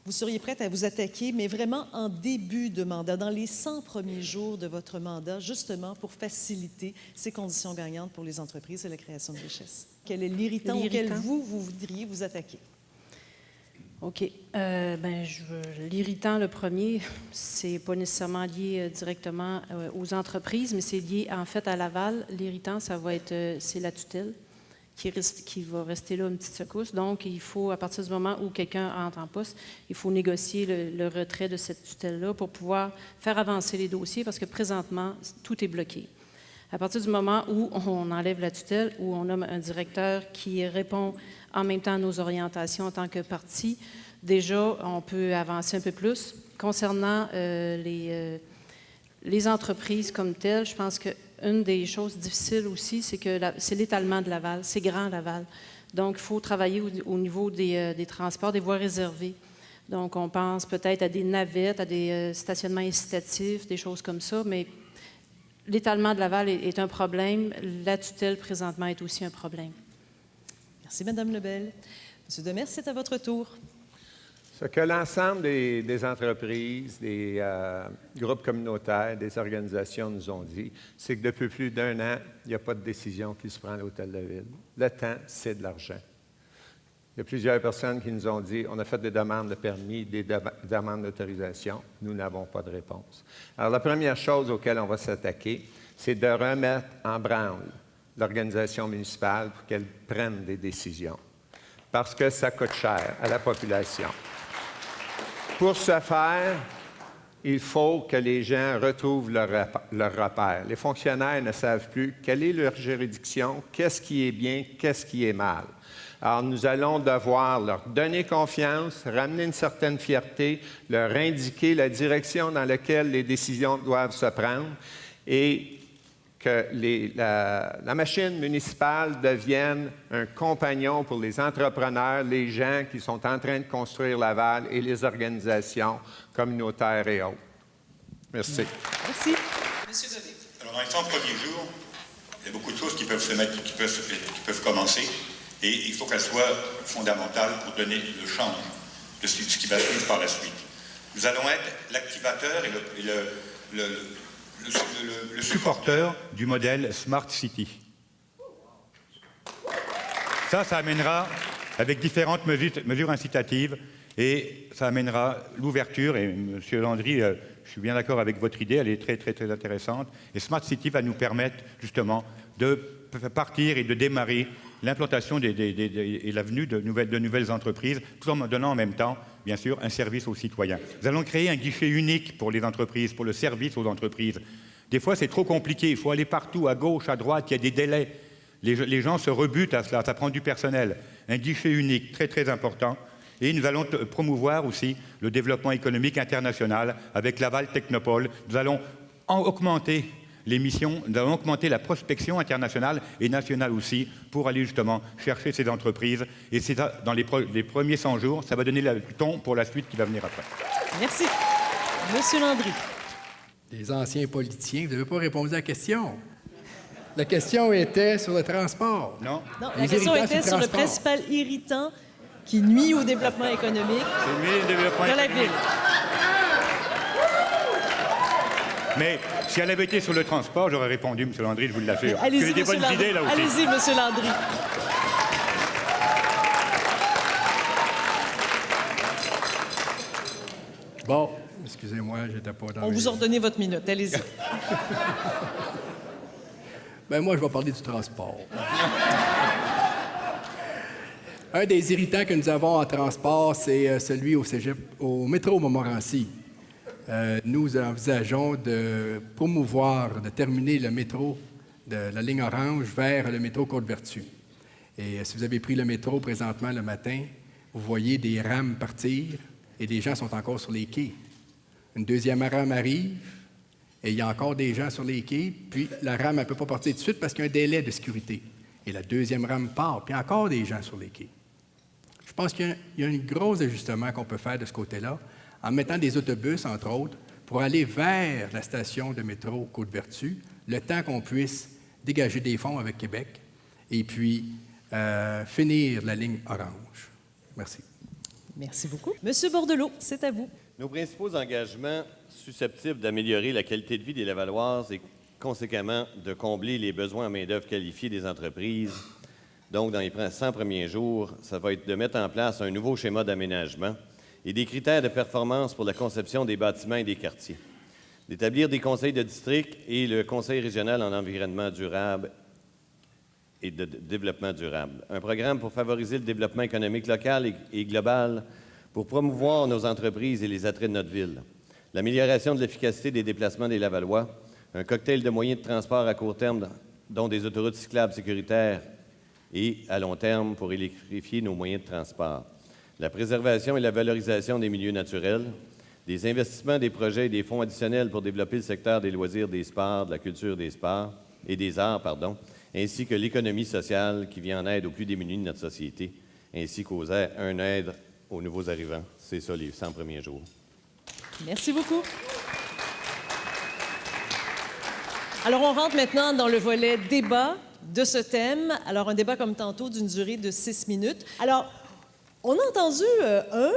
seriez prête à vous attaquer, mais vraiment en début de mandat, dans les 100 premiers jours de votre mandat, justement pour faciliter ces conditions gagnantes pour les entreprises et la création de richesses? Quel est l'irritant auquel vous voudriez vous attaquer? OK. L'irritant, le premier, c'est pas nécessairement lié directement aux entreprises, mais c'est lié en fait à Laval. L'irritant, ça va être, c'est la tutelle qui va rester là une petite secousse. Donc, il faut, à partir du moment où quelqu'un entre en poste, il faut négocier le retrait de cette tutelle-là pour pouvoir faire avancer les dossiers parce que présentement, tout est bloqué. À partir du moment où on enlève la tutelle, où on nomme un directeur qui répond en même temps à nos orientations en tant que parti, déjà, on peut avancer un peu plus. Concernant les entreprises comme telles, je pense qu'une des choses difficiles aussi, c'est l'étalement de Laval. C'est grand, Laval. Donc, il faut travailler au niveau des transports, des voies réservées. Donc, on pense peut-être à des navettes, à des stationnements incitatifs, des choses comme ça, mais l'étalement de Laval est un problème. La tutelle, présentement, est aussi un problème. Merci, Mme Lebel. M. Demers, c'est à votre tour. Ce que l'ensemble des entreprises, des groupes communautaires, des organisations nous ont dit, c'est que depuis plus d'1 an, il n'y a pas de décision qui se prend à l'Hôtel de Ville. Le temps, c'est de l'argent. Il y a plusieurs personnes qui nous ont dit, on a fait des demandes de permis, des demandes d'autorisation, nous n'avons pas de réponse. Alors, la première chose auquel on va s'attaquer, c'est de remettre en branle l'organisation municipale pour qu'elle prenne des décisions, parce que ça coûte cher à la population. Pour ce faire, il faut que les gens retrouvent leur repère. Les fonctionnaires ne savent plus quelle est leur juridiction, qu'est-ce qui est bien, qu'est-ce qui est mal. Alors, nous allons devoir leur donner confiance, ramener une certaine fierté, leur indiquer la direction dans laquelle les décisions doivent se prendre et que la machine municipale devienne un compagnon pour les entrepreneurs, les gens qui sont en train de construire Laval et les organisations communautaires et autres. Merci. Merci. Monsieur Godet. Alors, dans les 100 premiers jours, il y a beaucoup de choses qui peuvent se mettre, qui peuvent commencer, et il faut qu'elles soient fondamentales pour donner le change de ce qui va suivre par la suite. Nous allons être l'activateur et le supporteur du modèle Smart City. Ça amènera, avec différentes mesures incitatives, et ça amènera l'ouverture, et M. Landry, je suis bien d'accord avec votre idée, elle est très, très, très intéressante, et Smart City va nous permettre, justement, de partir et de démarrer l'implantation et la venue de nouvelles entreprises, tout en donnant en même temps, bien sûr, un service aux citoyens. Nous allons créer un guichet unique pour les entreprises, pour le service aux entreprises. Des fois, c'est trop compliqué, il faut aller partout, à gauche, à droite, il y a des délais. Les gens se rebutent à cela, ça prend du personnel. Un guichet unique, très très important. Et nous allons promouvoir aussi le développement économique international avec Laval Technopole. Nous allons augmenter les missions, nous allons augmenter la prospection internationale et nationale aussi pour aller justement chercher ces entreprises. Et c'est ça, dans les premiers 100 jours, ça va donner le ton pour la suite qui va venir après. Merci. Monsieur Landry. Les anciens politiciens, vous n'avez pas répondu à la question. La question était sur le transport. Non, la question était sur le principal irritant qui nuit au développement économique de la ville. Mais si elle avait été sur le transport, j'aurais répondu, M. Landry, je vous l'assure. Allez-y, des bonnes idées là aussi. Allez-y, M. Landry. Bon, excusez-moi, j'étais pas dans On vous a redonné votre minute, allez-y. Ben moi, je vais parler du transport. Un des irritants que nous avons en transport, c'est celui au métro Montmorency. Nous envisageons de promouvoir, de terminer le métro de la ligne orange vers le métro Côte-Vertu. Et si vous avez pris le métro présentement le matin, vous voyez des rames partir et des gens sont encore sur les quais. Une deuxième rame arrive et il y a encore des gens sur les quais, puis la rame ne peut pas partir tout de suite parce qu'il y a un délai de sécurité. Et la deuxième rame part, puis encore des gens sur les quais. Je pense qu'il y a un gros ajustement qu'on peut faire de ce côté-là, en mettant des autobus, entre autres, pour aller vers la station de métro Côte-Vertu, le temps qu'on puisse dégager des fonds avec Québec et puis finir la ligne orange. Merci. Merci beaucoup. Monsieur Bordelot, c'est à vous. Nos principaux engagements susceptibles d'améliorer la qualité de vie des Lavalloises et conséquemment de combler les besoins en main-d'œuvre qualifiée des entreprises. Donc, dans les 100 premiers jours, ça va être de mettre en place un nouveau schéma d'aménagement et des critères de performance pour la conception des bâtiments et des quartiers, d'établir des conseils de district et le conseil régional en environnement durable et de développement durable, un programme pour favoriser le développement économique local et global pour promouvoir nos entreprises et les attraits de notre ville, l'amélioration de l'efficacité des déplacements des Lavallois, un cocktail de moyens de transport à court terme, dont des autoroutes cyclables sécuritaires et à long terme pour électrifier nos moyens de transport, la préservation et la valorisation des milieux naturels, des investissements, des projets et des fonds additionnels pour développer le secteur des loisirs, des sports, de la culture des sports et des arts, ainsi que l'économie sociale qui vient en aide aux plus démunis de notre société, ainsi qu'un aide aux nouveaux arrivants. C'est ça, les 100 premiers jours. Merci beaucoup. Alors, on rentre maintenant dans le volet débat de ce thème. Alors, un débat comme tantôt d'une durée de 6 minutes. Alors, on a entendu un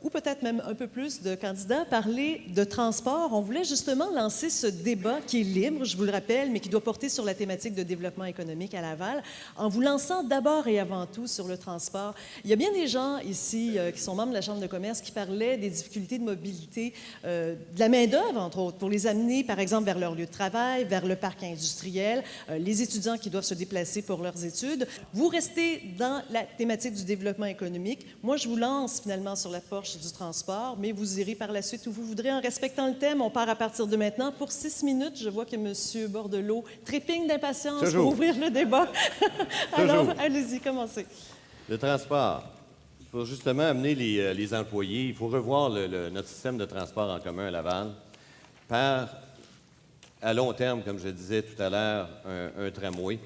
ou peut-être même un peu plus de candidats parler de transport. On voulait justement lancer ce débat qui est libre, je vous le rappelle, mais qui doit porter sur la thématique de développement économique à Laval, en vous lançant d'abord et avant tout sur le transport. Il y a bien des gens ici qui sont membres de la Chambre de commerce qui parlaient des difficultés de mobilité, de la main-d'œuvre, entre autres, pour les amener, par exemple, vers leur lieu de travail, vers le parc industriel, les étudiants qui doivent se déplacer pour leurs études. Vous restez dans la thématique du développement économique. Moi, je vous lance finalement sur la porche du transport, mais vous irez par la suite où vous voudrez en respectant le thème. On part à partir de maintenant pour 6 minutes. Je vois que M. Bordelot trépigne d'impatience pour ouvrir le débat. Alors, allez-y, commencez. Le transport. Pour justement amener les employés, il faut revoir notre système de transport en commun à Laval par à long terme, comme je le disais tout à l'heure, un tramway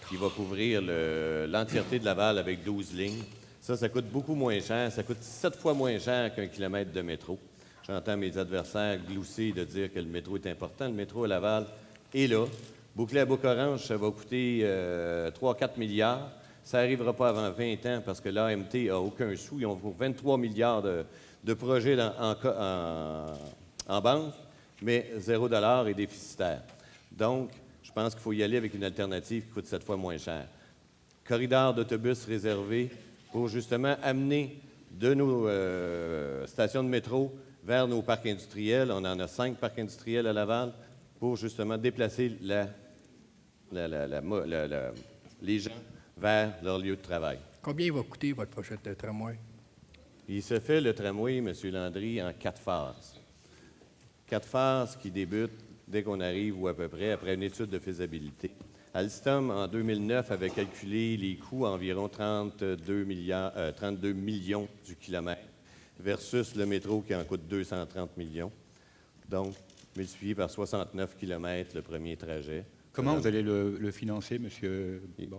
qui va couvrir l'entièreté de Laval avec 12 lignes. Ça coûte beaucoup moins cher. Ça coûte 7 fois moins cher qu'un kilomètre de métro. J'entends mes adversaires glousser de dire que le métro est important. Le métro à Laval est là. Boucler à Bouc-Orange, ça va coûter 3-4 milliards. Ça n'arrivera pas avant 20 ans parce que l'AMT n'a aucun sou. Ils ont 23 milliards de projets en banque, mais 0 $ est déficitaire. Donc, je pense qu'il faut y aller avec une alternative qui coûte 7 fois moins cher. Corridor d'autobus réservé pour justement amener de nos stations de métro vers nos parcs industriels. On en a 5 parcs industriels à Laval pour justement déplacer les gens vers leur lieu de travail. Combien va coûter votre projet de tramway? Il se fait le tramway, M. Landry, en 4 phases. 4 phases qui débutent dès qu'on arrive, ou à peu près, après une étude de faisabilité. Alstom, en 2009, avait calculé les coûts à environ 32 millions du kilomètre versus le métro qui en coûte 230 millions. Donc, multiplié par 69 kilomètres le premier trajet. Comment vous allez le financer, M.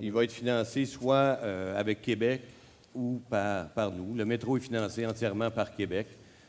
Il va être financé soit avec Québec ou par nous. Le métro est financé entièrement par Québec.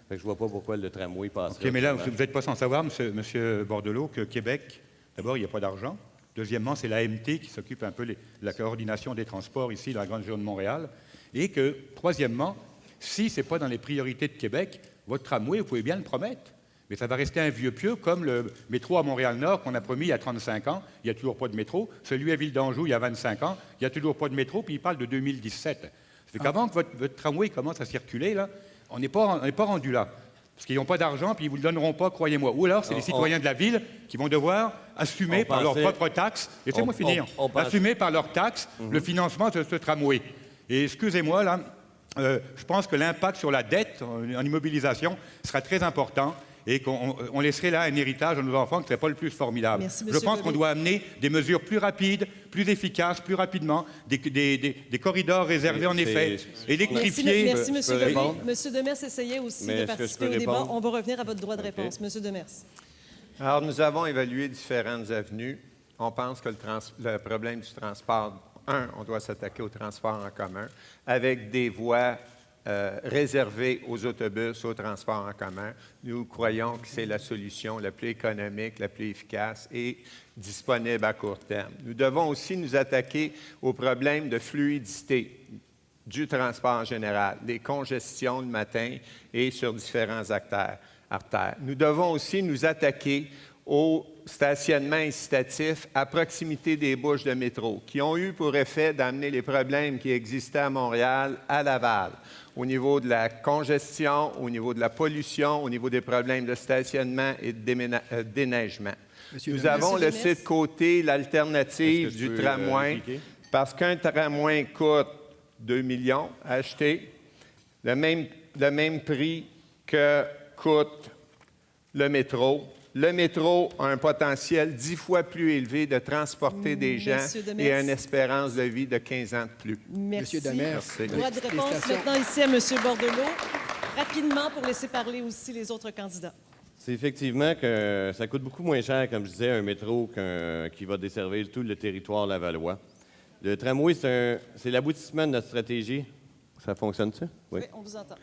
Fait que je ne vois pas pourquoi le tramway passerait. OK, mais là, vous n'êtes pas sans savoir, M. Bordelot, que Québec, d'abord, il n'y a pas d'argent. Deuxièmement, c'est l'AMT qui s'occupe un peu de la coordination des transports ici dans la grande région de Montréal. Et que, troisièmement, si ce n'est pas dans les priorités de Québec, votre tramway, vous pouvez bien le promettre. Mais ça va rester un vieux pieu comme le métro à Montréal-Nord qu'on a promis il y a 35 ans. Il n'y a toujours pas de métro. Celui à Ville d'Anjou, il y a 25 ans. Il n'y a toujours pas de métro, puis il parle de 2017. Ça fait qu'avant que votre tramway commence à circuler, là, on n'est pas rendu là. Parce qu'ils n'ont pas d'argent, puis ils ne vous le donneront pas, croyez-moi. Ou alors, c'est les citoyens de la ville qui vont devoir assumer par leurs propres taxes, laissez-moi finir, assumer par leurs taxes le financement de ce tramway. Et excusez-moi, là, je pense que l'impact sur la dette en immobilisation sera très important et qu'on laisserait là un héritage à nos enfants qui ne serait pas le plus formidable. Merci, je pense qu'on doit amener des mesures plus rapides, plus efficaces, plus rapidement, des corridors réservés en effet, électrifiés. Merci, M. Gobé. M. Demers essayait aussi de participer au débat. On va revenir à votre droit de réponse. M. Demers. Alors, nous avons évalué différentes avenues. On pense que le problème du transport, on doit s'attaquer au transport en commun avec des voies réservées aux autobus, au transport en commun. Nous croyons que c'est la solution la plus économique, la plus efficace et disponible à court terme. Nous devons aussi nous attaquer au problème de fluidité du transport en général, des congestions le matin et sur différents artères. Nous devons aussi nous attaquer au stationnement incitatif à proximité des bouches de métro, qui ont eu pour effet d'amener les problèmes qui existaient à Montréal à Laval, au niveau de la congestion, au niveau de la pollution, au niveau des problèmes de stationnement et de déneigement. Nous avons laissé de côté l'alternative du tramway, parce qu'un tramway coûte 2 millions à acheter, le même prix que coûte le métro. Le métro a un potentiel 10 fois plus élevé de transporter des gens et une espérance de vie de 15 ans de plus. Merci. Monsieur Demers. Droit de réponse maintenant ici à M. Bordelot. Rapidement pour laisser parler aussi les autres candidats. C'est effectivement que ça coûte beaucoup moins cher, comme je disais, un métro qui va desservir tout le territoire lavallois. Le tramway, c'est l'aboutissement de notre stratégie. Ça fonctionne-tu? Oui, on vous entend.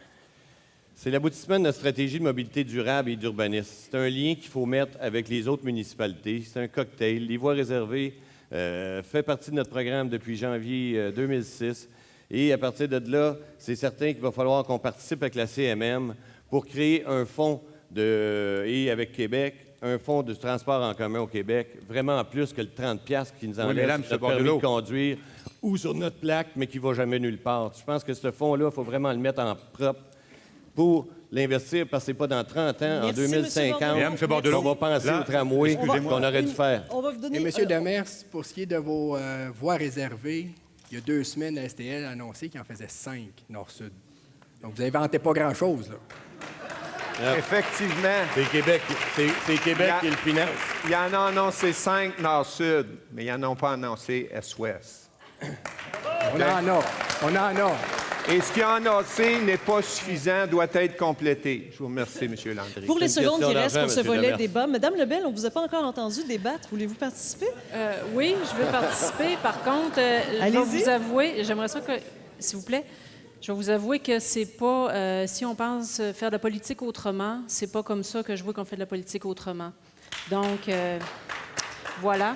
C'est l'aboutissement de notre stratégie de mobilité durable et d'urbanisme. C'est un lien qu'il faut mettre avec les autres municipalités. C'est un cocktail. Les voies réservées fait partie de notre programme depuis janvier 2006. Et à partir de là, c'est certain qu'il va falloir qu'on participe avec la CMM pour créer un fonds et avec Québec, un fonds de transport en commun au Québec, vraiment plus que le 30$ qui nous enlève sur notre permis de conduire ou sur notre plaque, mais qui ne va jamais nulle part. Je pense que ce fonds-là, il faut vraiment le mettre en propre pour l'investir, parce que ce n'est pas dans 30 ans, en 2050, on va penser au tramway qu'on aurait dû faire. Et M. Demers, pour ce qui est de vos voies réservées, il y a 2 semaines, la STL a annoncé qu'il en faisait 5 nord-sud. Donc, vous n'inventez pas grand-chose, là. Effectivement. C'est Québec qui le finance. Il y en a annoncé 5 nord-sud, mais ils n'en ont pas annoncé est-ouest. On en a. Et ce qui est annoncé n'est pas suffisant, doit être complété. Je vous remercie, M. Landry. Pour les C'est une secondes qui question restent pour ce d'argent, M. volet Demers. débat, Madame Lebel, on ne vous a pas encore entendu débattre. Voulez-vous participer? Oui, je veux participer. Par contre, je vais Allez-y. vous avouer, j'aimerais ça que, s'il vous plaît, je vais vous avouer que c'est pas, si on pense faire de la politique autrement, c'est pas comme ça que je vois qu'on fait de la politique autrement. Donc, voilà.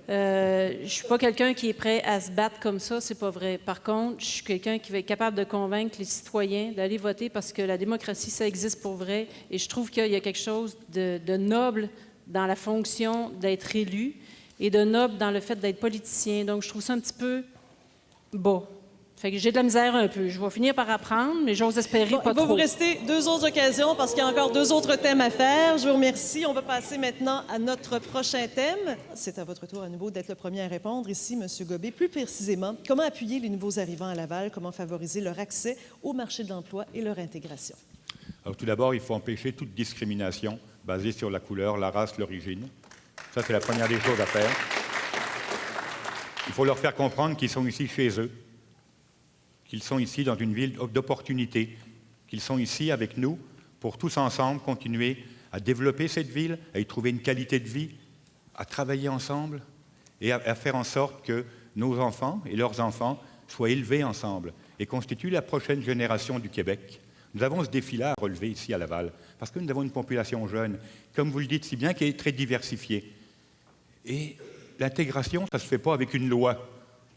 Je suis pas quelqu'un qui est prêt à se battre comme ça, c'est pas vrai. Par contre, je suis quelqu'un qui va être capable de convaincre les citoyens d'aller voter parce que la démocratie, ça existe pour vrai. Et je trouve qu'il y a quelque chose de noble dans la fonction d'être élu et de noble dans le fait d'être politicien. Donc, je trouve ça un petit peu bas. Fait que j'ai de la misère un peu. Je vais finir par apprendre, mais j'ose espérer Bon, pas il va trop. vous rester 2 autres occasions parce qu'il y a encore 2 autres thèmes à faire. Je vous remercie. On va passer maintenant à notre prochain thème. C'est à votre tour à nouveau d'être le premier à répondre. Ici, M. Gobet, plus précisément, comment appuyer les nouveaux arrivants à Laval? Comment favoriser leur accès au marché de l'emploi et leur intégration? Alors tout d'abord, il faut empêcher toute discrimination basée sur la couleur, la race, l'origine. Ça, c'est la première des choses à faire. Il faut leur faire comprendre qu'ils sont ici chez eux, qu'ils sont ici dans une ville d'opportunités, qu'ils sont ici avec nous pour tous ensemble continuer à développer cette ville, à y trouver une qualité de vie, à travailler ensemble et à faire en sorte que nos enfants et leurs enfants soient élevés ensemble et constituent la prochaine génération du Québec. Nous avons ce défi-là à relever ici à Laval, parce que nous avons une population jeune, comme vous le dites si bien, qui est très diversifiée. Et l'intégration, ça ne se fait pas avec une loi,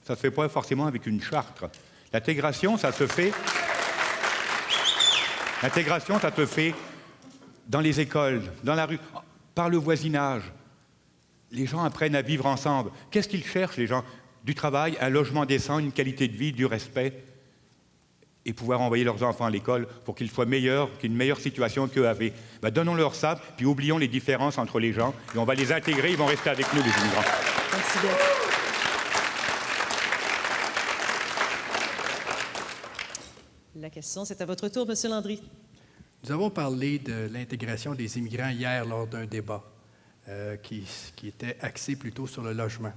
ça ne se fait pas forcément avec une charte. L'intégration, ça se fait... L'intégration, ça se fait dans les écoles, dans la rue, par le voisinage. Les gens apprennent à vivre ensemble. Qu'est-ce qu'ils cherchent, les gens? Du travail, un logement décent, une qualité de vie, du respect, et pouvoir envoyer leurs enfants à l'école pour qu'ils soient meilleurs, qu'ils aient une meilleure situation qu'eux avaient. Ben, donnons-leur ça, puis oublions les différences entre les gens, et on va les intégrer, ils vont rester avec nous, les immigrants. Merci bien. La question, c'est à votre tour, M. Landry. Nous avons parlé de l'intégration des immigrants hier lors d'un débat qui était axé plutôt sur le logement.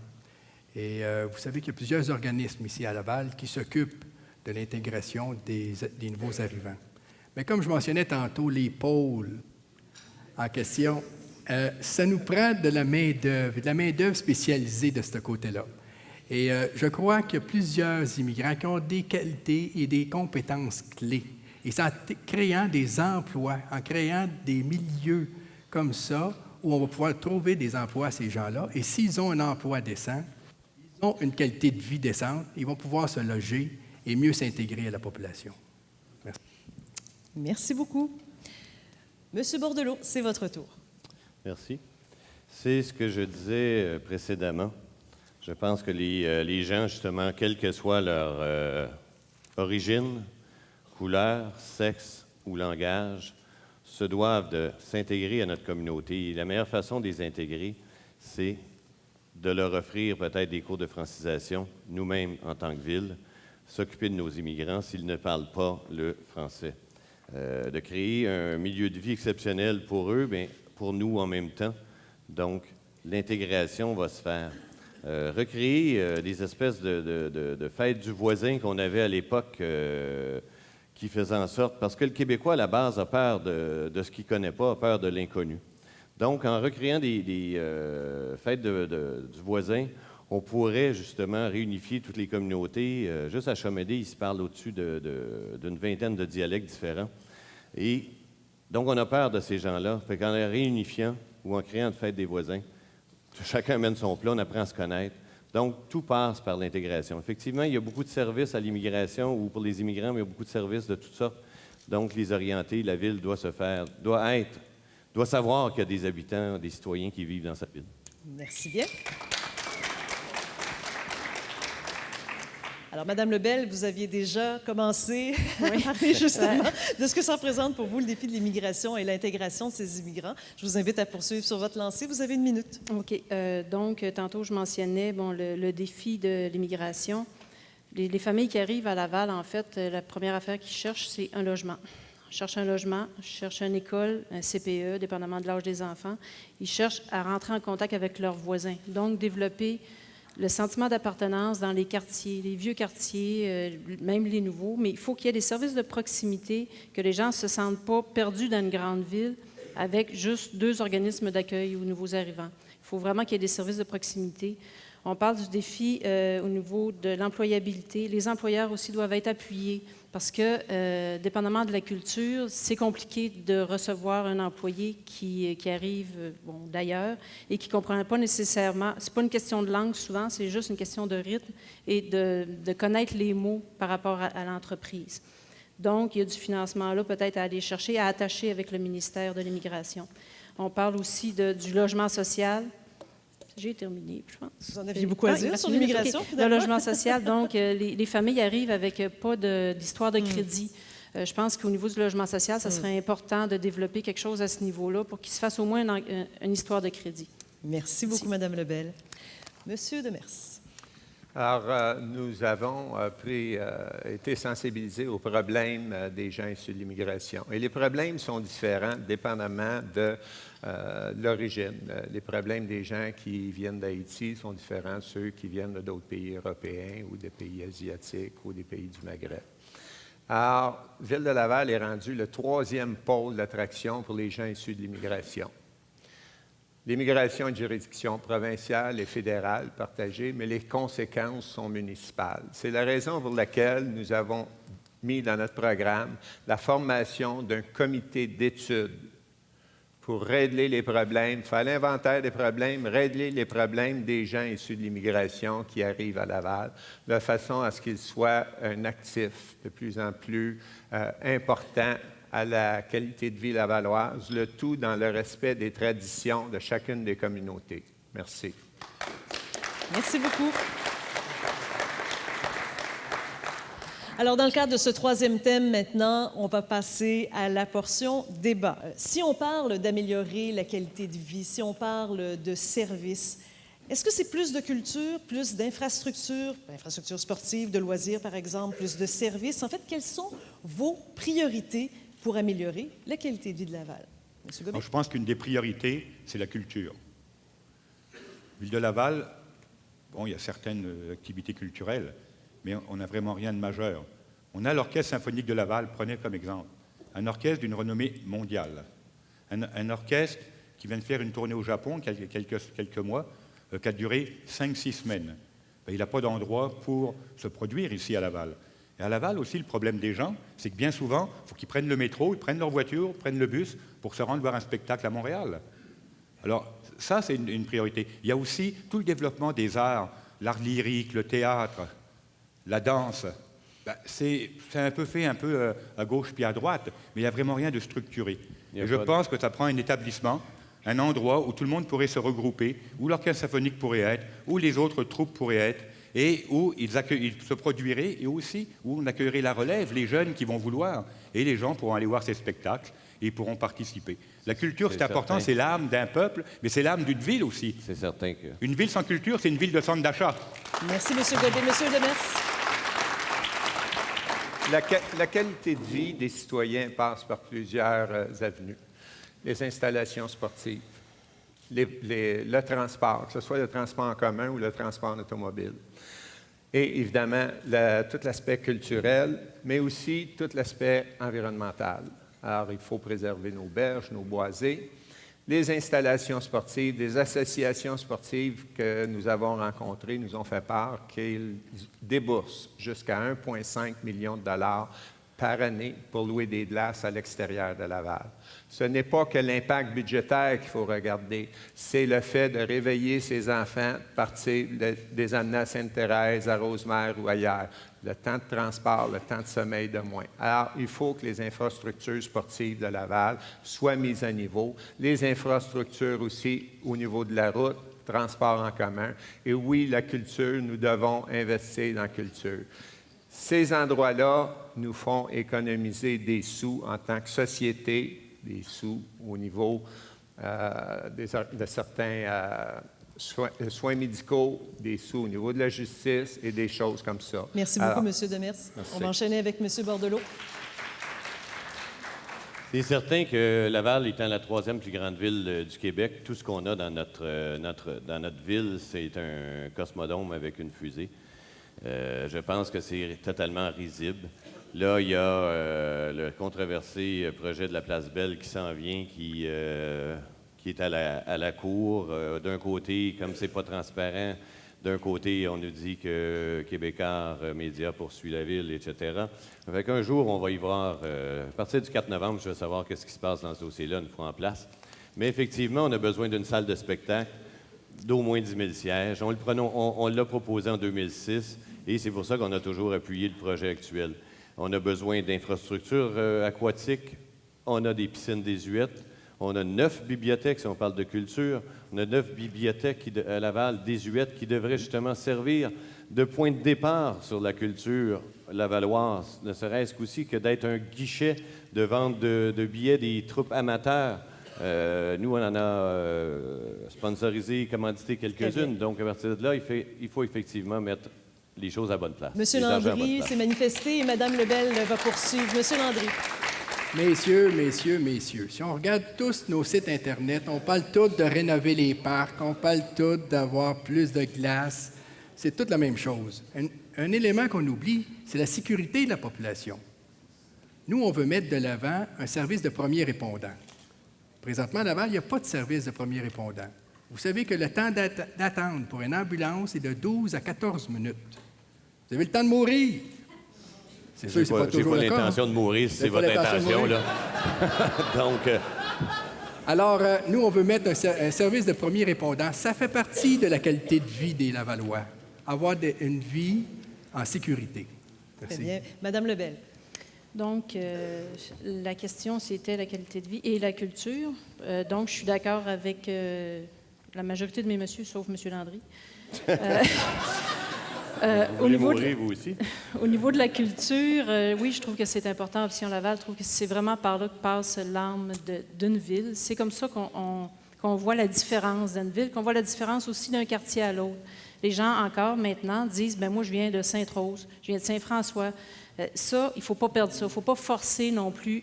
Et vous savez qu'il y a plusieurs organismes ici à Laval qui s'occupent de l'intégration des nouveaux arrivants. Mais comme je mentionnais tantôt, les pôles en question, ça nous prend de la main-d'œuvre spécialisée de ce côté-là. Et je crois qu'il y a plusieurs immigrants qui ont des qualités et des compétences clés. Et c'est en créant des emplois, en créant des milieux comme ça, où on va pouvoir trouver des emplois à ces gens-là. Et s'ils ont un emploi décent, ils ont une qualité de vie décente, ils vont pouvoir se loger et mieux s'intégrer à la population. Merci. Merci beaucoup. Monsieur Bordelot, c'est votre tour. Merci. C'est ce que je disais précédemment. Je pense que les gens, justement, quelle que soit leur origine, couleur, sexe ou langage, se doivent de s'intégrer à notre communauté. Et la meilleure façon de les intégrer, c'est de leur offrir peut-être des cours de francisation, nous-mêmes en tant que ville, s'occuper de nos immigrants s'ils ne parlent pas le français. De créer un milieu de vie exceptionnel pour eux, bien, pour nous en même temps. Donc, l'intégration va se faire. Recréer des espèces de fêtes du voisin qu'on avait à l'époque qui faisaient en sorte... Parce que le Québécois, à la base, a peur de ce qu'il ne connaît pas, a peur de l'inconnu. Donc, en recréant des fêtes du voisin, on pourrait justement réunifier toutes les communautés. Juste à Chamédé, il se parle au-dessus d'une vingtaine de dialectes différents. Et donc, on a peur de ces gens-là. Fait qu'en les réunifiant ou en créant une fête des voisins, chacun amène son plat, on apprend à se connaître. Donc, tout passe par l'intégration. Effectivement, il y a beaucoup de services à l'immigration ou pour les immigrants, mais il y a beaucoup de services de toutes sortes. Donc, les orienter, la ville doit savoir qu'il y a des habitants, des citoyens qui vivent dans sa ville. Merci bien. Alors, Madame Lebel, vous aviez déjà commencé à parler justement de ce que ça représente pour vous, le défi de l'immigration et l'intégration de ces immigrants. Je vous invite à poursuivre sur votre lancée. Vous avez 1 minute. OK. Donc, tantôt, je mentionnais le défi de l'immigration. Les familles qui arrivent à Laval, en fait, la première affaire qu'ils cherchent, c'est un logement. Ils cherchent un logement, ils cherchent une école, un CPE, dépendamment de l'âge des enfants. Ils cherchent à rentrer en contact avec leurs voisins. Donc, développer le sentiment d'appartenance dans les quartiers, les vieux quartiers, même les nouveaux, mais il faut qu'il y ait des services de proximité, que les gens ne se sentent pas perdus dans une grande ville avec juste 2 organismes d'accueil aux nouveaux arrivants. Il faut vraiment qu'il y ait des services de proximité. On parle du défi au niveau de l'employabilité. Les employeurs aussi doivent être appuyés parce que, dépendamment de la culture, c'est compliqué de recevoir un employé qui arrive d'ailleurs et qui ne comprend pas nécessairement. Ce n'est pas une question de langue souvent, c'est juste une question de rythme et de connaître les mots par rapport à l'entreprise. Donc, il y a du financement là peut-être à aller chercher, à attacher avec le ministère de l'Immigration. On parle aussi du logement social. J'ai terminé, je pense. Vous en aviez beaucoup à dire sur l'immigration, finalement. Le logement social, donc, les familles arrivent avec pas d'histoire de crédit. Je pense qu'au niveau du logement social, ça serait important de développer quelque chose à ce niveau-là pour qu'il se fasse au moins une histoire de crédit. Merci beaucoup, Mme Lebel. Monsieur Demers. Alors, nous avons été sensibilisés aux problèmes des gens issus de l'immigration. Et les problèmes sont différents dépendamment de l'origine. Les problèmes des gens qui viennent d'Haïti sont différents de ceux qui viennent d'autres pays européens ou des pays asiatiques ou des pays du Maghreb. Alors, Ville de Laval est rendue le 3e pôle d'attraction pour les gens issus de l'immigration. L'immigration est de juridiction provinciale et fédérale partagée, mais les conséquences sont municipales. C'est la raison pour laquelle nous avons mis dans notre programme la formation d'un comité d'études pour régler les problèmes, faire l'inventaire des problèmes, régler les problèmes des gens issus de l'immigration qui arrivent à Laval, de façon à ce qu'ils soient un actif de plus en plus important à la qualité de vie lavalloise, le tout dans le respect des traditions de chacune des communautés. Merci. Merci beaucoup. Alors, dans le cadre de ce 3e thème, maintenant, on va passer à la portion débat. Si on parle d'améliorer la qualité de vie, si on parle de services, est-ce que c'est plus de culture, plus d'infrastructures, infrastructures sportives, de loisirs, par exemple, plus de services? En fait, quelles sont vos priorités pour améliorer la qualité de vie de Laval? Monsieur Gobet? Je pense qu'une des priorités, c'est la culture. Ville de Laval, bon, il y a certaines activités culturelles, mais on n'a vraiment rien de majeur. On a l'Orchestre symphonique de Laval, prenez comme exemple, un orchestre d'une renommée mondiale, un orchestre qui vient de faire une tournée au Japon quelques mois, qui a duré 5-6 semaines. Il n'a pas d'endroit pour se produire ici à Laval. Et à Laval aussi, le problème des gens, c'est que bien souvent, il faut qu'ils prennent le métro, ils prennent leur voiture, prennent le bus pour se rendre voir un spectacle à Montréal. Alors, ça, c'est une priorité. Il y a aussi tout le développement des arts, l'art lyrique, le théâtre, la danse. C'est un peu fait à gauche puis à droite, mais il n'y a vraiment rien de structuré. Et je pense que ça prend un établissement, un endroit où tout le monde pourrait se regrouper, où l'orchestre symphonique pourrait être, où les autres troupes pourraient être, et où ils se produiraient, et aussi où on accueillerait la relève, les jeunes qui vont vouloir, et les gens pourront aller voir ces spectacles et pourront participer. La culture, c'est important, c'est l'âme d'un peuple, mais c'est l'âme d'une ville aussi. C'est certain que... Une ville sans culture, c'est une ville de centre d'achat. Merci, M. Godet. M. Demers. La qualité de vie des citoyens passe par plusieurs avenues. Les installations sportives, le transport, que ce soit le transport en commun ou le transport en automobile. Et évidemment, tout l'aspect culturel, mais aussi tout l'aspect environnemental. Alors, il faut préserver nos berges, nos boisés. Les installations sportives, les associations sportives que nous avons rencontrées nous ont fait part qu'ils déboursent jusqu'à 1,5 million de dollars par année pour louer des glaces à l'extérieur de Laval. Ce n'est pas que l'impact budgétaire qu'il faut regarder, c'est le fait de réveiller ces enfants, partir des amener à Sainte-Thérèse, à Rosemère ou ailleurs. Le temps de transport, le temps de sommeil de moins. Alors, il faut que les infrastructures sportives de Laval soient mises à niveau. Les infrastructures aussi au niveau de la route, transport en commun. Et oui, la culture, nous devons investir dans la culture. Ces endroits-là nous font économiser des sous en tant que société, des sous au niveau de certains soins médicaux, des sous au niveau de la justice et des choses comme ça. Merci beaucoup, M. Demers. On va enchaîner avec M. Bordelot. C'est certain que Laval étant la troisième plus grande ville du Québec, tout ce qu'on a dans notre ville, c'est un cosmodome avec une fusée. Je pense que c'est totalement risible. Là, il y a le controversé projet de la Place Belle qui s'en vient, qui est à la cour. D'un côté, comme c'est pas transparent, d'un côté, on nous dit que Québécois Média poursuit la ville, etc. Fait qu'un jour, on va y voir. À partir du 4 novembre, je vais savoir qu'est-ce qui se passe dans ce dossier-là une fois en place. Mais effectivement, on a besoin d'une salle de spectacle d'au moins 10 000 sièges. On l'a proposé en 2006 et c'est pour ça qu'on a toujours appuyé le projet actuel. On a besoin d'infrastructures aquatiques. On a des piscines désuètes. On a 9 bibliothèques, si on parle de culture. On a 9 bibliothèques à Laval désuètes qui devraient justement servir de point de départ sur la culture lavalloise, ne serait-ce qu'aussi que d'être un guichet de vente de billets des troupes amateurs. Nous, on en a sponsorisé, commandité quelques-unes. Donc, à partir de là, il faut effectivement mettre les choses à bonne place. Monsieur Landry s'est manifesté et Mme Lebel va poursuivre. Monsieur Landry. Messieurs, si on regarde tous nos sites Internet, on parle tous de rénover les parcs, on parle tous d'avoir plus de glace. C'est toute la même chose. Un élément qu'on oublie, c'est la sécurité de la population. Nous, on veut mettre de l'avant un service de premier répondant. Présentement, à Laval, il n'y a pas de service de premier répondant. Vous savez que le temps d'attente pour une ambulance est de 12 à 14 minutes. Vous avez le temps de mourir. C'est sûr que c'est pas toujours le cas. J'ai pas l'intention de mourir si c'est votre intention, là. Donc... Alors, nous, on veut mettre un service de premier répondant. Ça fait partie de la qualité de vie des Lavallois. Avoir une vie en sécurité. Merci. Très bien. Madame Lebel. Donc, la question, c'était la qualité de vie et la culture. Donc, je suis d'accord avec la majorité de mes messieurs, sauf M. Landry. Au niveau de la culture, oui, je trouve que c'est important. Option Laval, je trouve que c'est vraiment par là que passe l'âme d'une ville. C'est comme ça qu'on voit la différence d'une ville, qu'on voit la différence aussi d'un quartier à l'autre. Les gens, encore maintenant, disent, bien, moi, je viens de Sainte-Rose, je viens de Saint-François. Ça, il ne faut pas perdre ça. Il ne faut pas forcer non plus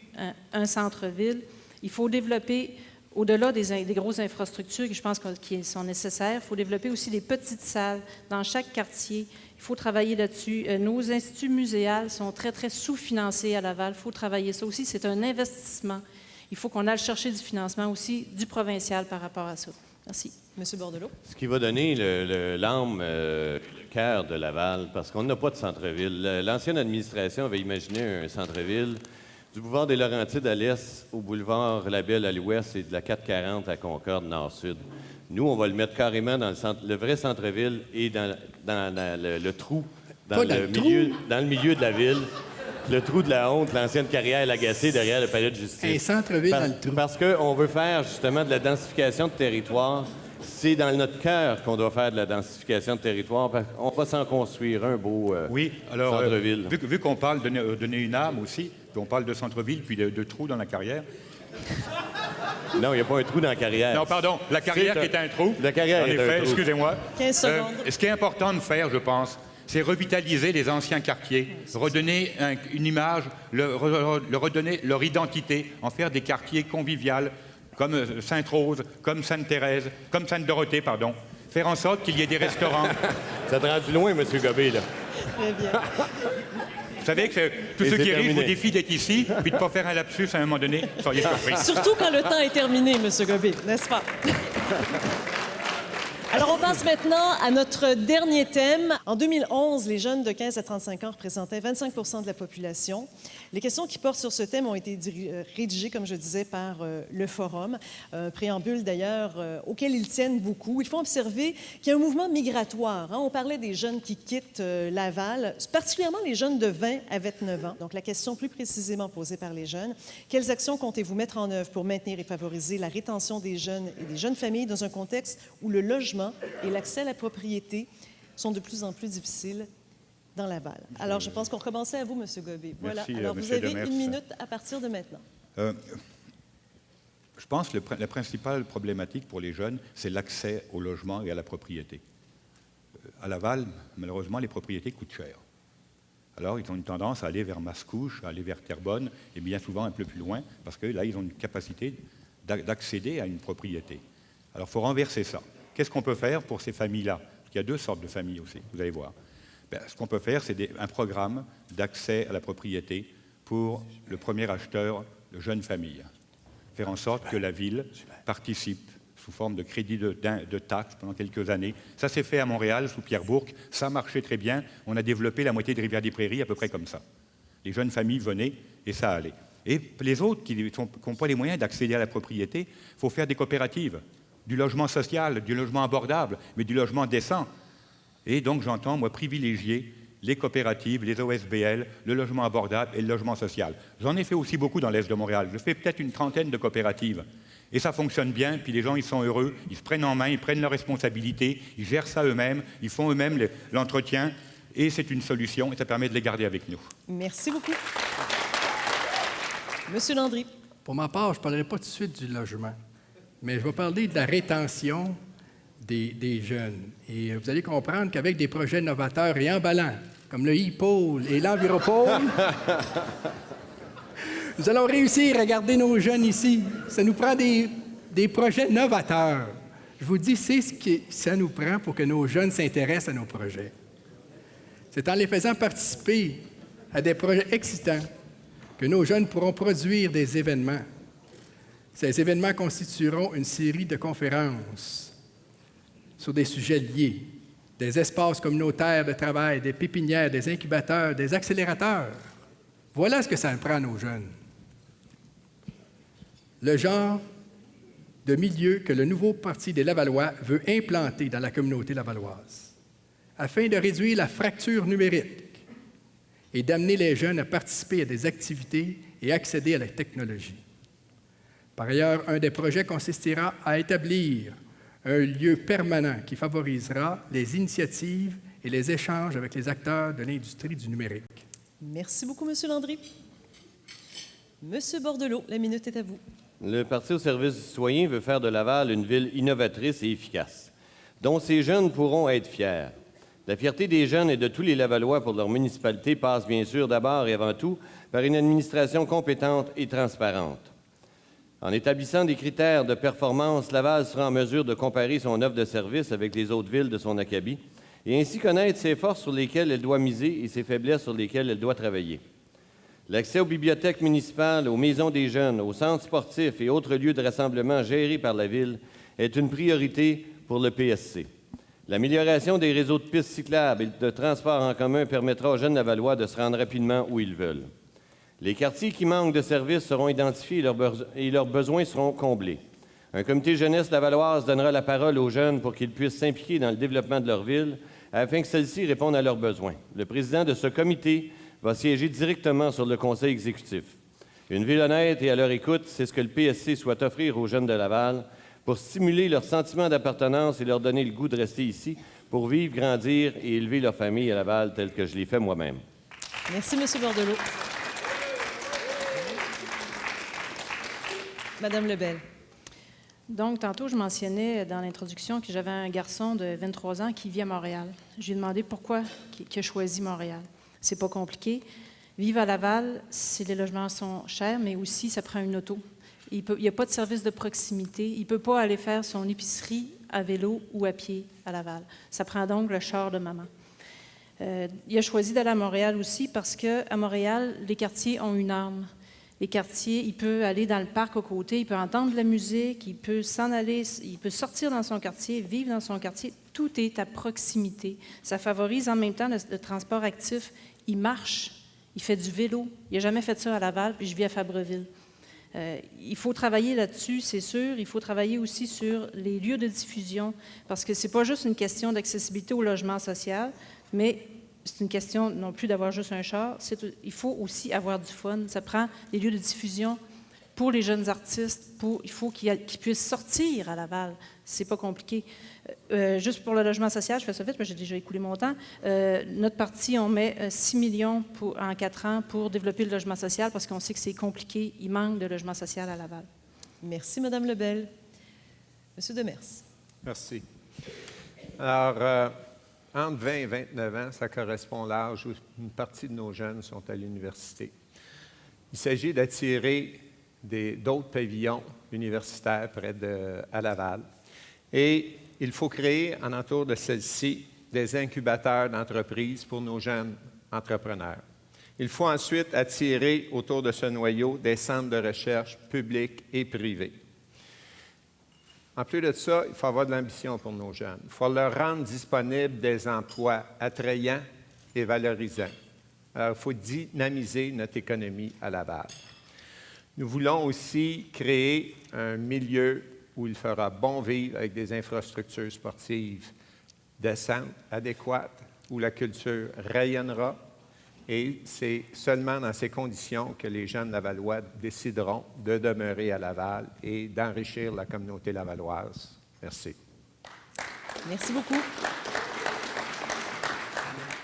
un centre-ville. Il faut développer, au-delà des grosses infrastructures, que je pense qui sont nécessaires, il faut développer aussi des petites salles dans chaque quartier. Il faut travailler là-dessus. Nos instituts muséals sont très, très sous-financés à Laval. Il faut travailler ça aussi. C'est un investissement. Il faut qu'on aille chercher du financement aussi du provincial par rapport à ça. Merci. Monsieur Bordelot. Ce qui va donner l'âme, le cœur de Laval, parce qu'on n'a pas de centre-ville. L'ancienne administration avait imaginé un centre-ville du boulevard des Laurentides à l'est au boulevard Labelle à l'ouest et de la 440 à Concorde nord-sud. Nous, on va le mettre carrément dans le vrai centre-ville et dans le trou, dans le milieu de la ville. Le trou de la honte, l'ancienne carrière Lagacé derrière le palais de justice. Un centre-ville dans le trou. Parce qu'on veut faire justement de la densification de territoire. C'est dans notre cœur qu'on doit faire de la densification de territoire. On va s'en construire un beau centre-ville. Vu qu'on parle de donner une âme aussi, puis on parle de centre-ville, puis de trou dans la carrière. Non, il n'y a pas un trou dans la carrière. Non, pardon, la carrière qui est un trou. La carrière est un trou. Excusez-moi. 15 secondes. Ce qui est important de faire, je pense, c'est revitaliser les anciens quartiers, redonner une image, redonner leur identité, en faire des quartiers conviviaux, comme Sainte-Rose, comme Sainte-Thérèse, comme Sainte-Dorothée, pardon. Faire en sorte qu'il y ait des restaurants. Ça te rend du loin, M. Gobé, là. Très bien. Vous savez que tous ceux qui rient vous défient d'être ici, puis de ne pas faire un lapsus à un moment donné, soyez surpris. Surtout quand le temps est terminé, M. Gobé, n'est-ce pas? Alors, on passe maintenant à notre dernier thème. En 2011, les jeunes de 15 à 35 ans représentaient 25 de la population. Les questions qui portent sur ce thème ont été rédigées, comme je disais, par le Forum. Un préambule, d'ailleurs, auquel ils tiennent beaucoup. Ils font observer qu'il y a un mouvement migratoire. On parlait des jeunes qui quittent Laval, particulièrement les jeunes de 20 à 29 ans. Donc, la question plus précisément posée par les jeunes, quelles actions comptez-vous mettre en œuvre pour maintenir et favoriser la rétention des jeunes et des jeunes familles dans un contexte où le logement et l'accès à la propriété sont de plus en plus difficiles dans Laval? Alors, je pense qu'on recommençait à vous, M. Gobé. Voilà. Merci, alors, vous avez une minute à partir de maintenant. Je pense que la principale problématique pour les jeunes, c'est l'accès au logement et à la propriété. À Laval, malheureusement, les propriétés coûtent cher. Alors, ils ont une tendance à aller vers Mascouche, à aller vers Terrebonne, et bien souvent un peu plus loin, parce que là, ils ont une capacité d'accéder à une propriété. Alors, il faut renverser ça. Qu'est-ce qu'on peut faire pour ces familles-là? Il y a deux sortes de familles aussi, vous allez voir. Ce qu'on peut faire, c'est un programme d'accès à la propriété pour le premier acheteur de jeunes familles. Faire en sorte que la ville participe sous forme de crédit de taxes pendant quelques années. Ça s'est fait à Montréal, sous Pierre Bourque. Ça marchait très bien. On a développé la moitié de Rivière-des-Prairies à peu près comme ça. Les jeunes familles venaient et ça allait. Et les autres qui n'ont pas les moyens d'accéder à la propriété, il faut faire des coopératives, du logement social, du logement abordable, mais du logement décent. Et donc j'entends, moi, privilégier les coopératives, les OSBL, le logement abordable et le logement social. J'en ai fait aussi beaucoup dans l'Est de Montréal. Je fais peut-être une trentaine de coopératives. Et ça fonctionne bien, puis les gens, ils sont heureux, ils se prennent en main, ils prennent leurs responsabilités, ils gèrent ça eux-mêmes, ils font eux-mêmes l'entretien, et c'est une solution, et ça permet de les garder avec nous. Merci beaucoup. Monsieur Landry. Pour ma part, je ne parlerai pas tout de suite du logement, mais je vais parler de la rétention des jeunes. Et vous allez comprendre qu'avec des projets novateurs et emballants, comme le e-pôle et l'enviropôle, nous allons réussir à garder nos jeunes ici. Ça nous prend des projets novateurs. Je vous dis, c'est ce que ça nous prend pour que nos jeunes s'intéressent à nos projets. C'est en les faisant participer à des projets excitants que nos jeunes pourront produire des événements. Ces événements constitueront une série de conférences sur des sujets liés, des espaces communautaires de travail, des pépinières, des incubateurs, des accélérateurs. Voilà ce que ça prend à nos jeunes. Le genre de milieu que le nouveau Parti des Lavallois veut implanter dans la communauté lavalloise, afin de réduire la fracture numérique et d'amener les jeunes à participer à des activités et accéder à la technologie. Par ailleurs, un des projets consistera à établir un lieu permanent qui favorisera les initiatives et les échanges avec les acteurs de l'industrie du numérique. Merci beaucoup, Monsieur Landry. Monsieur Bordelot, la minute est à vous. Le Parti au service du citoyen veut faire de Laval une ville innovatrice et efficace, dont ces jeunes pourront être fiers. La fierté des jeunes et de tous les Lavallois pour leur municipalité passe bien sûr d'abord et avant tout par une administration compétente et transparente. En établissant des critères de performance, Laval sera en mesure de comparer son offre de services avec les autres villes de son acabit et ainsi connaître ses forces sur lesquelles elle doit miser et ses faiblesses sur lesquelles elle doit travailler. L'accès aux bibliothèques municipales, aux maisons des jeunes, aux centres sportifs et autres lieux de rassemblement gérés par la Ville est une priorité pour le PSC. L'amélioration des réseaux de pistes cyclables et de transports en commun permettra aux jeunes Lavallois de se rendre rapidement où ils veulent. Les quartiers qui manquent de services seront identifiés et leurs besoins seront comblés. Un comité jeunesse lavalloise donnera la parole aux jeunes pour qu'ils puissent s'impliquer dans le développement de leur ville afin que celle-ci réponde à leurs besoins. Le président de ce comité va siéger directement sur le conseil exécutif. Une ville honnête et à leur écoute, c'est ce que le PSC souhaite offrir aux jeunes de Laval pour stimuler leur sentiment d'appartenance et leur donner le goût de rester ici pour vivre, grandir et élever leur famille à Laval tel que je l'ai fait moi-même. Merci, Monsieur Bordelot. Madame Lebel. Donc, tantôt, je mentionnais dans l'introduction que j'avais un garçon de 23 ans qui vit à Montréal. Je lui ai demandé pourquoi il a choisi Montréal. C'est pas compliqué. Vivre à Laval, les logements sont chers, mais aussi, ça prend une auto. Il n'y a pas de service de proximité. Il ne peut pas aller faire son épicerie à vélo ou à pied à Laval. Ça prend donc le char de maman. Il a choisi d'aller à Montréal aussi parce qu'à Montréal, les quartiers ont une âme. Les quartiers, il peut aller dans le parc à côté, il peut entendre de la musique, il peut s'en aller, il peut sortir dans son quartier, vivre dans son quartier. Tout est à proximité. Ça favorise en même temps le transport actif. Il marche, il fait du vélo. Il n'a jamais fait ça à Laval, puis je vis à Fabreville. Il faut travailler là-dessus, c'est sûr. Il faut travailler aussi sur les lieux de diffusion, parce que ce n'est pas juste une question d'accessibilité au logement social, mais c'est une question non plus d'avoir juste un char. Il faut aussi avoir du fun. Ça prend des lieux de diffusion pour les jeunes artistes. Il faut qu'ils puissent sortir à Laval. C'est pas compliqué. Juste pour le logement social, je fais ça vite, parce que j'ai déjà écoulé mon temps. Notre parti, on met 6 millions en 4 ans pour développer le logement social parce qu'on sait que c'est compliqué. Il manque de logement social à Laval. Merci, Madame Lebel. Monsieur Demers. Merci. Alors, entre 20 et 29 ans, ça correspond à l'âge où une partie de nos jeunes sont à l'université. Il s'agit d'attirer d'autres pavillons universitaires à Laval. Et il faut créer, en entour de celle-ci, des incubateurs d'entreprises pour nos jeunes entrepreneurs. Il faut ensuite attirer autour de ce noyau des centres de recherche publics et privés. En plus de ça, il faut avoir de l'ambition pour nos jeunes. Il faut leur rendre disponibles des emplois attrayants et valorisants. Alors, il faut dynamiser notre économie à Laval. Nous voulons aussi créer un milieu où il fera bon vivre avec des infrastructures sportives décentes, adéquates, où la culture rayonnera. Et c'est seulement dans ces conditions que les jeunes lavallois décideront de demeurer à Laval et d'enrichir la communauté lavalloise. Merci. Merci beaucoup.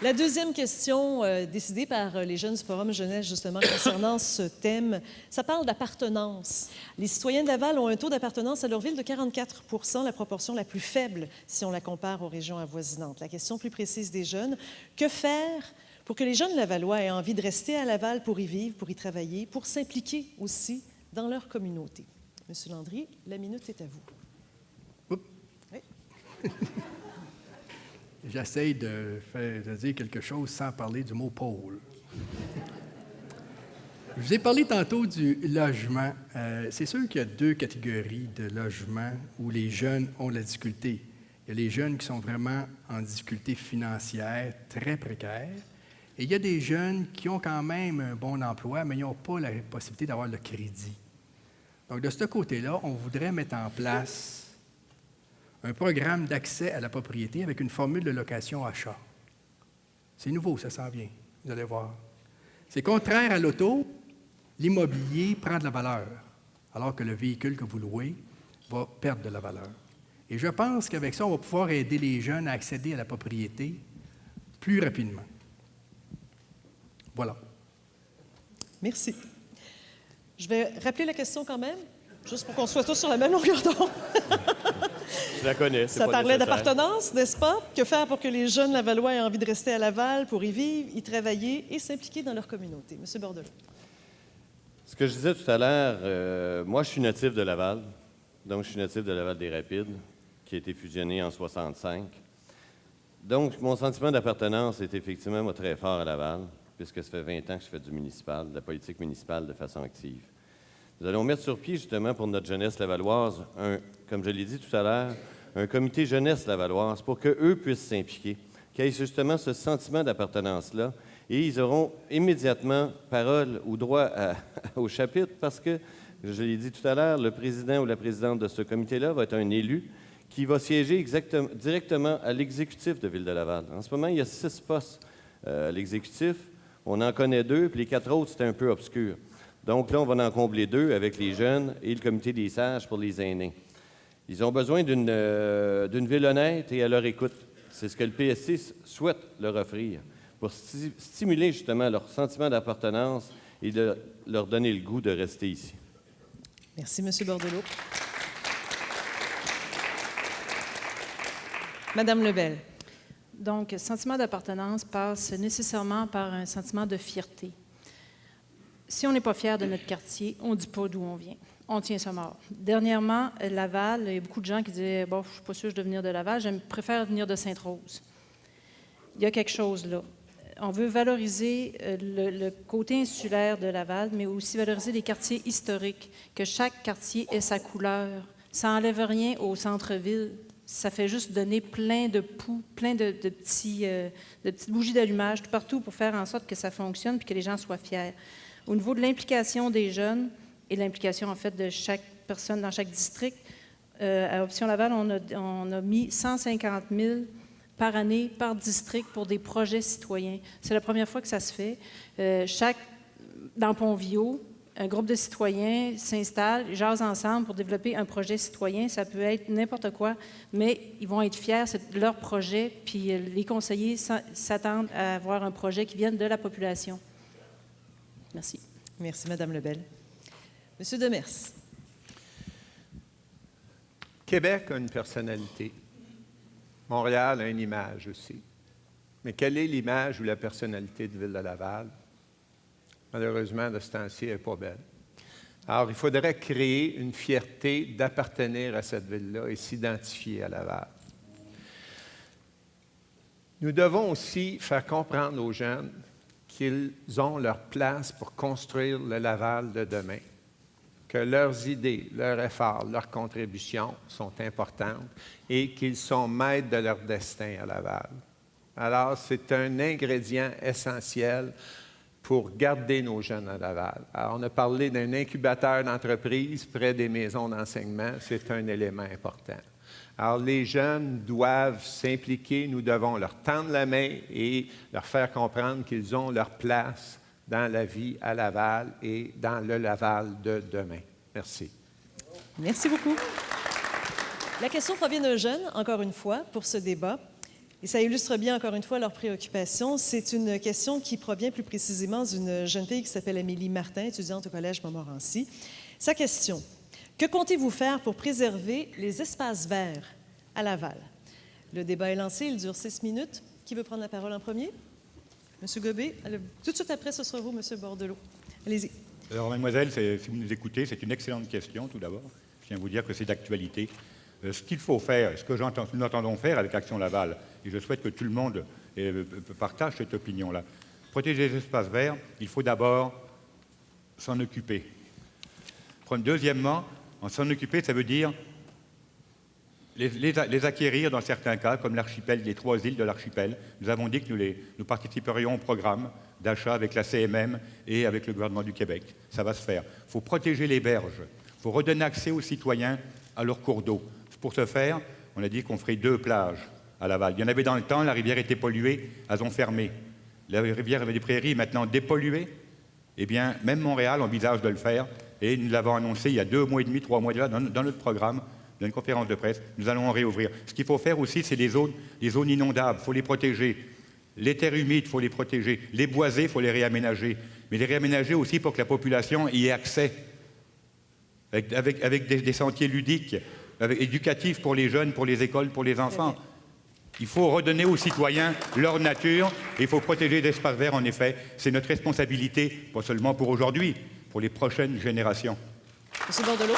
La deuxième question décidée par les jeunes du Forum Jeunesse, justement, concernant ce thème, ça parle d'appartenance. Les citoyens de Laval ont un taux d'appartenance à leur ville de 44 %, la proportion la plus faible si on la compare aux régions avoisinantes. La question plus précise des jeunes, que faire pour que les jeunes lavallois aient envie de rester à Laval pour y vivre, pour y travailler, pour s'impliquer aussi dans leur communauté? Monsieur Landry, la minute est à vous. Oups. Oui. J'essaie de dire quelque chose sans parler du mot pôle. Je vous ai parlé tantôt du logement. C'est sûr qu'il y a deux catégories de logements où les jeunes ont de la difficulté. Il y a les jeunes qui sont vraiment en difficulté financière, très précaire. Et il y a des jeunes qui ont quand même un bon emploi, mais ils n'ont pas la possibilité d'avoir le crédit. Donc, de ce côté-là, on voudrait mettre en place un programme d'accès à la propriété avec une formule de location-achat. C'est nouveau, ça s'en vient, vous allez voir. C'est contraire à l'auto, l'immobilier prend de la valeur, alors que le véhicule que vous louez va perdre de la valeur. Et je pense qu'avec ça, on va pouvoir aider les jeunes à accéder à la propriété plus rapidement. Voilà. Merci. Je vais rappeler la question quand même, juste pour qu'on soit tous sur la même longueur d'onde. Je la connais, c'est Ça pas parlait nécessaire. d'appartenance, n'est-ce pas? Que faire pour que les jeunes lavallois aient envie de rester à Laval pour y vivre, y travailler et s'impliquer dans leur communauté? Monsieur Bordelot. Ce que je disais tout à l'heure, moi, je suis natif de Laval. Donc, je suis natif de Laval-des-Rapides, qui a été fusionné en 1965. Donc, mon sentiment d'appartenance est effectivement moi, très fort à Laval, puisque ça fait 20 ans que je fais du municipal, de la politique municipale de façon active. Nous allons mettre sur pied, justement, pour notre jeunesse lavalloise, comme je l'ai dit tout à l'heure, un comité jeunesse lavalloise pour qu'eux puissent s'impliquer, qu'ils aient justement ce sentiment d'appartenance-là, et ils auront immédiatement parole ou droit au chapitre parce que, je l'ai dit tout à l'heure, le président ou la présidente de ce comité-là va être un élu qui va siéger directement à l'exécutif de Ville de Laval. En ce moment, il y a 6 postes à l'exécutif. On en connaît 2, puis les 4 autres, c'est un peu obscur. Donc là, on va en combler 2 avec les jeunes et le comité des sages pour les aînés. Ils ont besoin d'une ville honnête et à leur écoute. C'est ce que le PSC souhaite leur offrir pour stimuler justement leur sentiment d'appartenance et de leur donner le goût de rester ici. Merci, Monsieur Bordelot. Madame Lebel. Donc, sentiment d'appartenance passe nécessairement par un sentiment de fierté. Si on n'est pas fier de notre quartier, on ne dit pas d'où on vient. On tient ça mort. Dernièrement, Laval, il y a beaucoup de gens qui disaient « Bon, je ne suis pas sûre de venir de Laval, je préfère venir de Sainte-Rose. » Il y a quelque chose là. On veut valoriser le côté insulaire de Laval, mais aussi valoriser les quartiers historiques, que chaque quartier ait sa couleur. Ça n'enlève rien au centre-ville. Ça fait juste donner plein de poux, plein de petites bougies d'allumage tout partout pour faire en sorte que ça fonctionne et que les gens soient fiers. Au niveau de l'implication des jeunes et l'implication, en fait, de chaque personne dans chaque district, à Option Laval, on a mis 150 000 par année, par district, pour des projets citoyens. C'est la première fois que ça se fait. Dans Pont-Viau, un groupe de citoyens s'installe, jasent ensemble pour développer un projet citoyen. Ça peut être n'importe quoi, mais ils vont être fiers, c'est leur projet, puis les conseillers s'attendent à avoir un projet qui vienne de la population. Merci. Merci, Madame Lebel. Monsieur Demers. Québec a une personnalité. Montréal a une image aussi. Mais quelle est l'image ou la personnalité de Ville de Laval? Malheureusement, de ce temps-ci, elle n'est pas belle. Alors, il faudrait créer une fierté d'appartenir à cette ville-là et s'identifier à Laval. Nous devons aussi faire comprendre aux jeunes qu'ils ont leur place pour construire le Laval de demain, que leurs idées, leurs efforts, leurs contributions sont importantes et qu'ils sont maîtres de leur destin à Laval. Alors, c'est un ingrédient essentiel pour garder nos jeunes à Laval. Alors, on a parlé d'un incubateur d'entreprise près des maisons d'enseignement, c'est un élément important. Alors, les jeunes doivent s'impliquer, nous devons leur tendre la main et leur faire comprendre qu'ils ont leur place dans la vie à Laval et dans le Laval de demain. Merci. Merci beaucoup. La question provient d'un jeune, encore une fois, pour ce débat. Et ça illustre bien, encore une fois, leurs préoccupations. C'est une question qui provient plus précisément d'une jeune fille qui s'appelle Amélie Martin, étudiante au Collège Montmorency. Sa question: que comptez-vous faire pour préserver les espaces verts à Laval? Le débat est lancé, il dure 6 minutes. Qui veut prendre la parole en premier? Monsieur Gobé. Tout de suite après, ce sera vous, Monsieur Bordelot. Allez-y. Alors, mademoiselle, si vous nous écoutez, c'est une excellente question, tout d'abord. Je tiens à vous dire que c'est d'actualité. Ce qu'il faut faire, ce que nous entendons faire avec Action Laval, et je souhaite que tout le monde partage cette opinion-là. Protéger les espaces verts, il faut d'abord s'en occuper. Deuxièmement, s'en occuper, ça veut dire les acquérir dans certains cas, comme l'archipel, les 3 îles de l'archipel. Nous avons dit que nous participerions au programme d'achat avec la CMM et avec le gouvernement du Québec. Ça va se faire. Il faut protéger les berges. Il faut redonner accès aux citoyens à leurs cours d'eau. Pour ce faire, on a dit qu'on ferait 2 plages à Laval. Il y en avait dans le temps, la rivière était polluée, elles ont fermé. La rivière des Prairies est maintenant dépolluée. Eh bien, même Montréal envisage de le faire. Et nous l'avons annoncé il y a 2 mois et demi, 3 mois déjà, dans notre programme, dans une conférence de presse. Nous allons en réouvrir. Ce qu'il faut faire aussi, c'est les zones inondables. Il faut les protéger. Les terres humides, il faut les protéger. Les boisés, il faut les réaménager. Mais les réaménager aussi pour que la population y ait accès. Avec des sentiers ludiques, éducatifs pour les jeunes, pour les écoles, pour les enfants. Il faut redonner aux citoyens leur nature et il faut protéger l'espace vert, en effet. C'est notre responsabilité, pas seulement pour aujourd'hui, pour les prochaines générations. Monsieur Bordelot.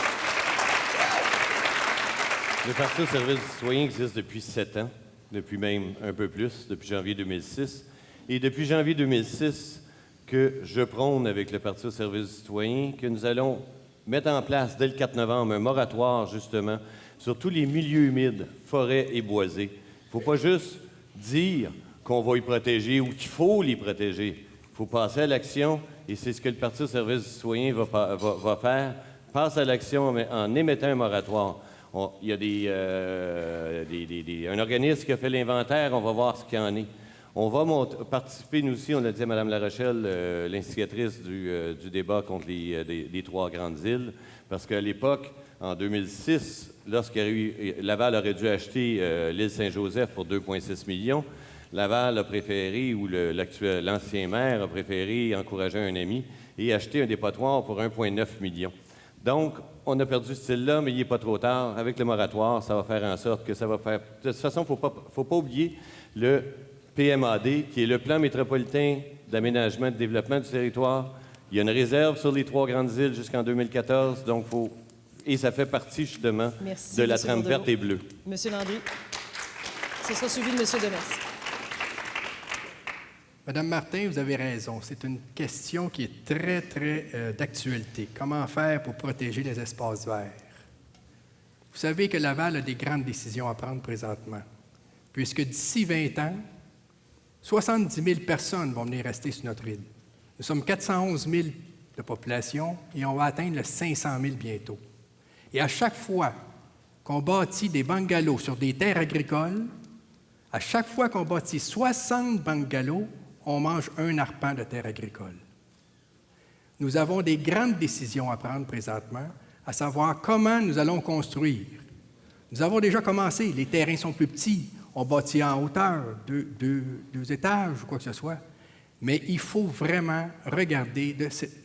Le Parti au service du citoyen existe depuis 7 ans, depuis même un peu plus, depuis janvier 2006. Et depuis janvier 2006, que je prône avec le Parti au service du citoyen, que nous allons mettre en place, dès le 4 novembre, un moratoire, justement, sur tous les milieux humides, forêts et boisés. Il ne faut pas juste dire qu'on va y protéger ou qu'il faut les protéger. Il faut passer à l'action, et c'est ce que le Parti au service du citoyen va faire. Passe à l'action en émettant un moratoire. Il y a un organisme qui a fait l'inventaire, on va voir ce qu'il y en est. On va participer, nous aussi, on l'a dit à Mme Larochelle, l'instigatrice du débat contre les 3 grandes îles, parce qu'à l'époque, en 2006, Laval aurait dû acheter l'île Saint-Joseph pour 2,6 millions, Laval a préféré, ou l'ancien maire a préféré encourager un ami et acheter un dépotoir pour 1,9 million. Donc, on a perdu ce île-là, mais il n'est pas trop tard. Avec le moratoire, ça va faire en sorte que ça va faire... De toute façon, il ne faut pas oublier le PMAD, qui est le plan métropolitain d'aménagement et de développement du territoire. Il y a une réserve sur les 3 grandes îles jusqu'en 2014, donc et ça fait partie, justement, de la trame verte et bleue. Monsieur Landry. Ce sera suivi de Monsieur Demers. Madame Martin, vous avez raison. C'est une question qui est très, très d'actualité. Comment faire pour protéger les espaces verts? Vous savez que Laval a des grandes décisions à prendre présentement, puisque d'ici 20 ans, 70 000 personnes vont venir rester sur notre île. Nous sommes 411 000 de population et on va atteindre le 500 000 bientôt. Et à chaque fois qu'on bâtit des bungalows sur des terres agricoles, à chaque fois qu'on bâtit 60 bungalows, on mange un arpent de terre agricole. Nous avons des grandes décisions à prendre présentement, à savoir comment nous allons construire. Nous avons déjà commencé, les terrains sont plus petits, on bâtit en hauteur, 2 étages ou quoi que ce soit, mais il faut vraiment regarder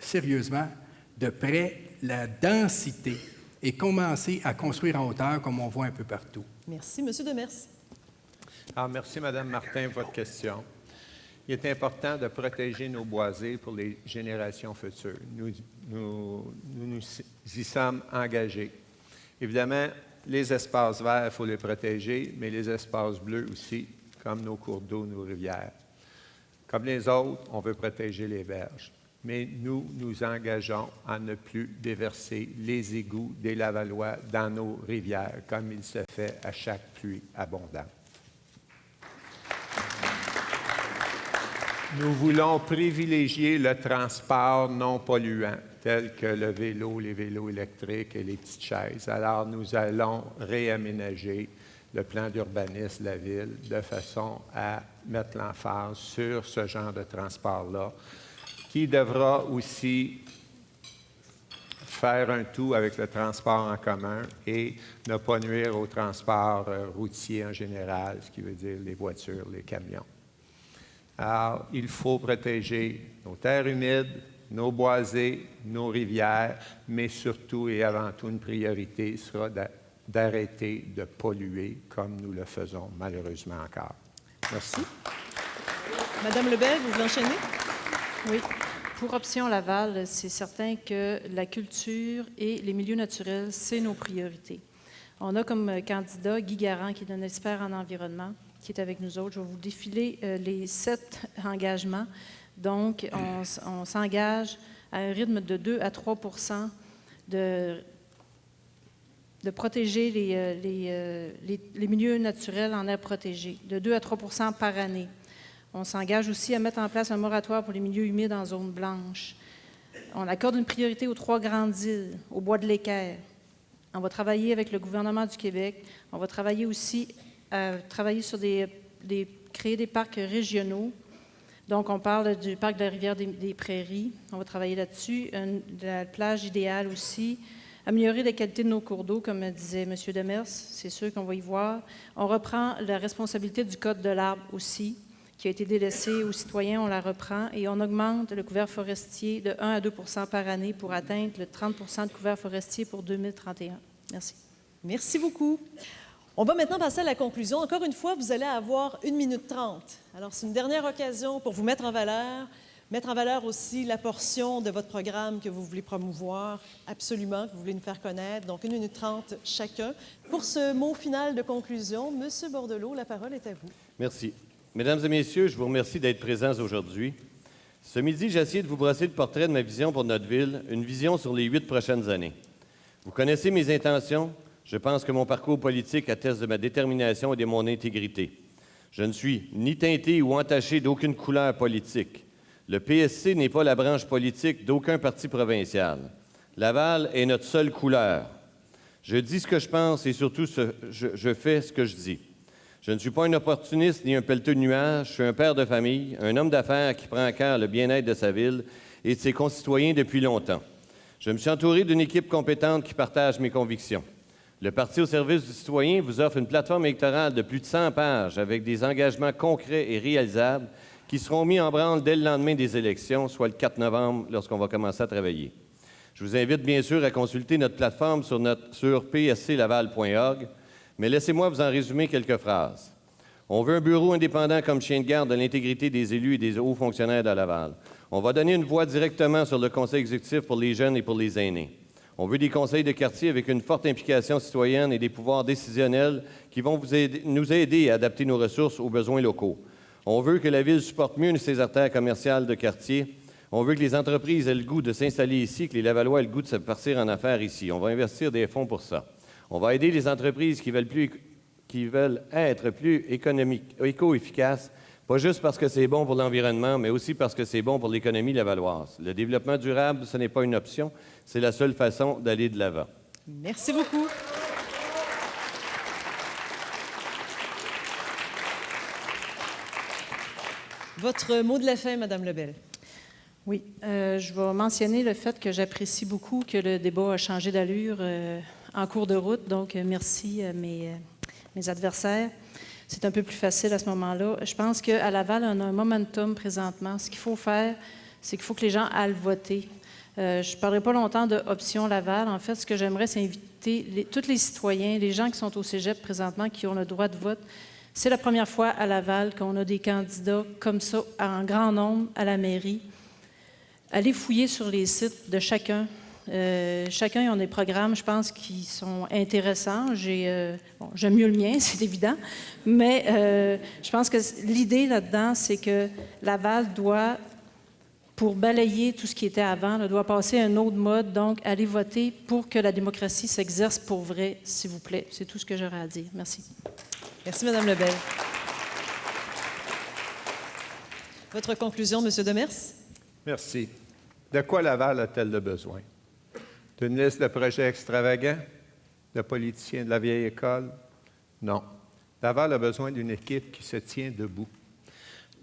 sérieusement de près la densité et commencer à construire en hauteur comme on voit un peu partout. Merci. Monsieur Demers. Alors, merci, Mme Martin, pour votre question. Il est important de protéger nos boisés pour les générations futures. Nous y sommes engagés. Évidemment, les espaces verts, il faut les protéger, mais les espaces bleus aussi, comme nos cours d'eau, nos rivières. Comme les autres, on veut protéger les berges. Mais nous nous engageons à ne plus déverser les égouts des Lavallois dans nos rivières, comme il se fait à chaque pluie abondante. Nous voulons privilégier le transport non polluant, tel que le vélo, les vélos électriques et les petites chaises. Alors, nous allons réaménager le plan d'urbanisme de la ville de façon à mettre l'emphase sur ce genre de transport-là, qui devra aussi faire un tout avec le transport en commun et ne pas nuire au transport routier en général, ce qui veut dire les voitures, les camions. Alors, il faut protéger nos terres humides, nos boisés, nos rivières, mais surtout et avant tout, une priorité sera d'arrêter de polluer comme nous le faisons malheureusement encore. Merci. Madame Lebel, vous enchaînez? Oui. Pour Option Laval, c'est certain que la culture et les milieux naturels, c'est nos priorités. On a comme candidat Guy Garand, qui est un expert en environnement, qui est avec nous autres. Je vais vous défiler les 7 engagements. Donc, on s'engage à un rythme de 2 à 3 de protéger les milieux naturels en aire protégée, de 2 à 3 par année. On s'engage aussi à mettre en place un moratoire pour les milieux humides en zone blanche. On accorde une priorité aux 3 grandes îles, au bois de l'Équerre. On va travailler avec le gouvernement du Québec. On va travailler aussi à travailler sur créer des parcs régionaux. Donc, on parle du parc de la rivière des Prairies. On va travailler là-dessus. De la plage idéale aussi. Améliorer la qualité de nos cours d'eau, comme disait M. Demers. C'est sûr qu'on va y voir. On reprend la responsabilité du code de l'arbre aussi, qui a été délaissé aux citoyens, on la reprend, et on augmente le couvert forestier de 1 à 2 par année pour atteindre le 30 de couvert forestier pour 2031. Merci. Merci beaucoup. On va maintenant passer à la conclusion. Encore une fois, vous allez avoir 1 minute 30. Alors, c'est une dernière occasion pour vous mettre en valeur aussi la portion de votre programme que vous voulez promouvoir, absolument, que vous voulez nous faire connaître. Donc, 1 minute 30 chacun. Pour ce mot final de conclusion, M. Bordelot, la parole est à vous. Merci. Mesdames et messieurs, je vous remercie d'être présents aujourd'hui. Ce midi, j'ai essayé de vous brosser le portrait de ma vision pour notre ville, une vision sur les 8 prochaines années. Vous connaissez mes intentions. Je pense que mon parcours politique atteste de ma détermination et de mon intégrité. Je ne suis ni teinté ou entaché d'aucune couleur politique. Le PSC n'est pas la branche politique d'aucun parti provincial. Laval est notre seule couleur. Je dis ce que je pense et surtout je fais ce que je dis. Je ne suis pas un opportuniste ni un pelleteux de nuages. Je suis un père de famille, un homme d'affaires qui prend à cœur le bien-être de sa ville et de ses concitoyens depuis longtemps. Je me suis entouré d'une équipe compétente qui partage mes convictions. Le Parti au service du citoyen vous offre une plateforme électorale de plus de 100 pages avec des engagements concrets et réalisables qui seront mis en branle dès le lendemain des élections, soit le 4 novembre, lorsqu'on va commencer à travailler. Je vous invite bien sûr à consulter notre plateforme sur psclaval.org. Mais laissez-moi vous en résumer quelques phrases. On veut un bureau indépendant comme chien de garde de l'intégrité des élus et des hauts fonctionnaires de Laval. On va donner une voix directement sur le conseil exécutif pour les jeunes et pour les aînés. On veut des conseils de quartier avec une forte implication citoyenne et des pouvoirs décisionnels qui vont nous aider à adapter nos ressources aux besoins locaux. On veut que la ville supporte mieux ses artères commerciales de quartier. On veut que les entreprises aient le goût de s'installer ici, que les Lavallois aient le goût de se partir en affaires ici. On va investir des fonds pour ça. On va aider les entreprises qui veulent être plus éco-efficaces, pas juste parce que c'est bon pour l'environnement, mais aussi parce que c'est bon pour l'économie lavalloise. Le développement durable, ce n'est pas une option, c'est la seule façon d'aller de l'avant. Merci beaucoup. Votre mot de la fin, Madame Lebel. Oui, je vais mentionner le fait que j'apprécie beaucoup que le débat a changé d'allure en cours de route, donc merci à mes adversaires. C'est un peu plus facile à ce moment-là. Je pense qu'à Laval, on a un momentum présentement. Ce qu'il faut faire, c'est qu'il faut que les gens aillent voter. Je ne parlerai pas longtemps d'Option Laval. En fait, ce que j'aimerais, c'est inviter tous les citoyens, les gens qui sont au cégep présentement, qui ont le droit de vote, C'est la première fois à Laval qu'on a des candidats comme ça, en grand nombre, à la mairie. Allez fouiller sur les sites de chacun. Chacun ils ont des programmes, je pense, qui sont intéressants. J'aime mieux le mien, c'est évident. Mais je pense que l'idée là-dedans, c'est que Laval doit, pour balayer tout ce qui était avant, doit passer à un autre mode. Donc, allez voter pour que la démocratie s'exerce pour vrai, s'il vous plaît. C'est tout ce que j'aurais à dire. Merci. Merci, Mme Lebel. Votre conclusion, M. Demers? Merci. De quoi Laval a-t-elle de besoin? D'une liste de projets extravagants? De politiciens de la vieille école? Non. Laval a besoin d'une équipe qui se tient debout.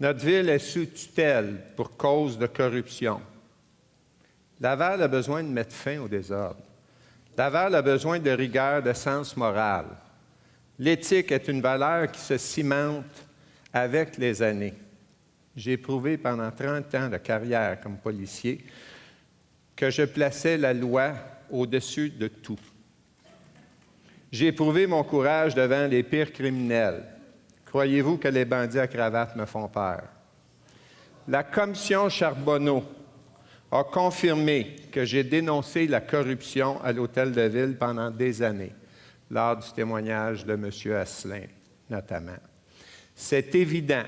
Notre ville est sous tutelle pour cause de corruption. Laval a besoin de mettre fin au désordre. Laval a besoin de rigueur, de sens moral. L'éthique est une valeur qui se cimente avec les années. J'ai prouvé pendant 30 ans de carrière comme policier que je plaçais la loi au-dessus de tout. J'ai prouvé mon courage devant les pires criminels. Croyez-vous que les bandits à cravate me font peur? La commission Charbonneau a confirmé que j'ai dénoncé la corruption à l'Hôtel de Ville pendant des années, lors du témoignage de M. Asselin, notamment. C'est évident.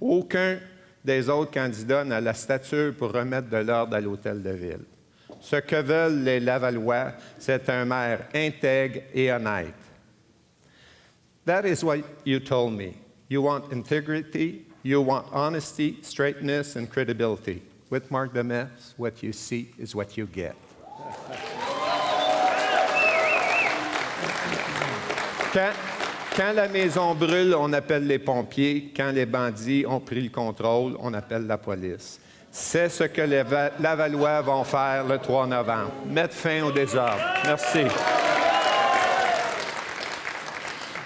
Aucun des autres candidats n'a la stature pour remettre de l'ordre à l'Hôtel de Ville. Ce que veulent les Lavallois, c'est un maire intègre et honnête. That is what you told me. You want integrity, you want honesty, straightness, and credibility. With Marc Demers, what you see is what you get. Quand la maison brûle, on appelle les pompiers. Quand les bandits ont pris le contrôle, on appelle la police. C'est ce que les Lavallois vont faire le 3 novembre. Mettre fin au désordre. Merci.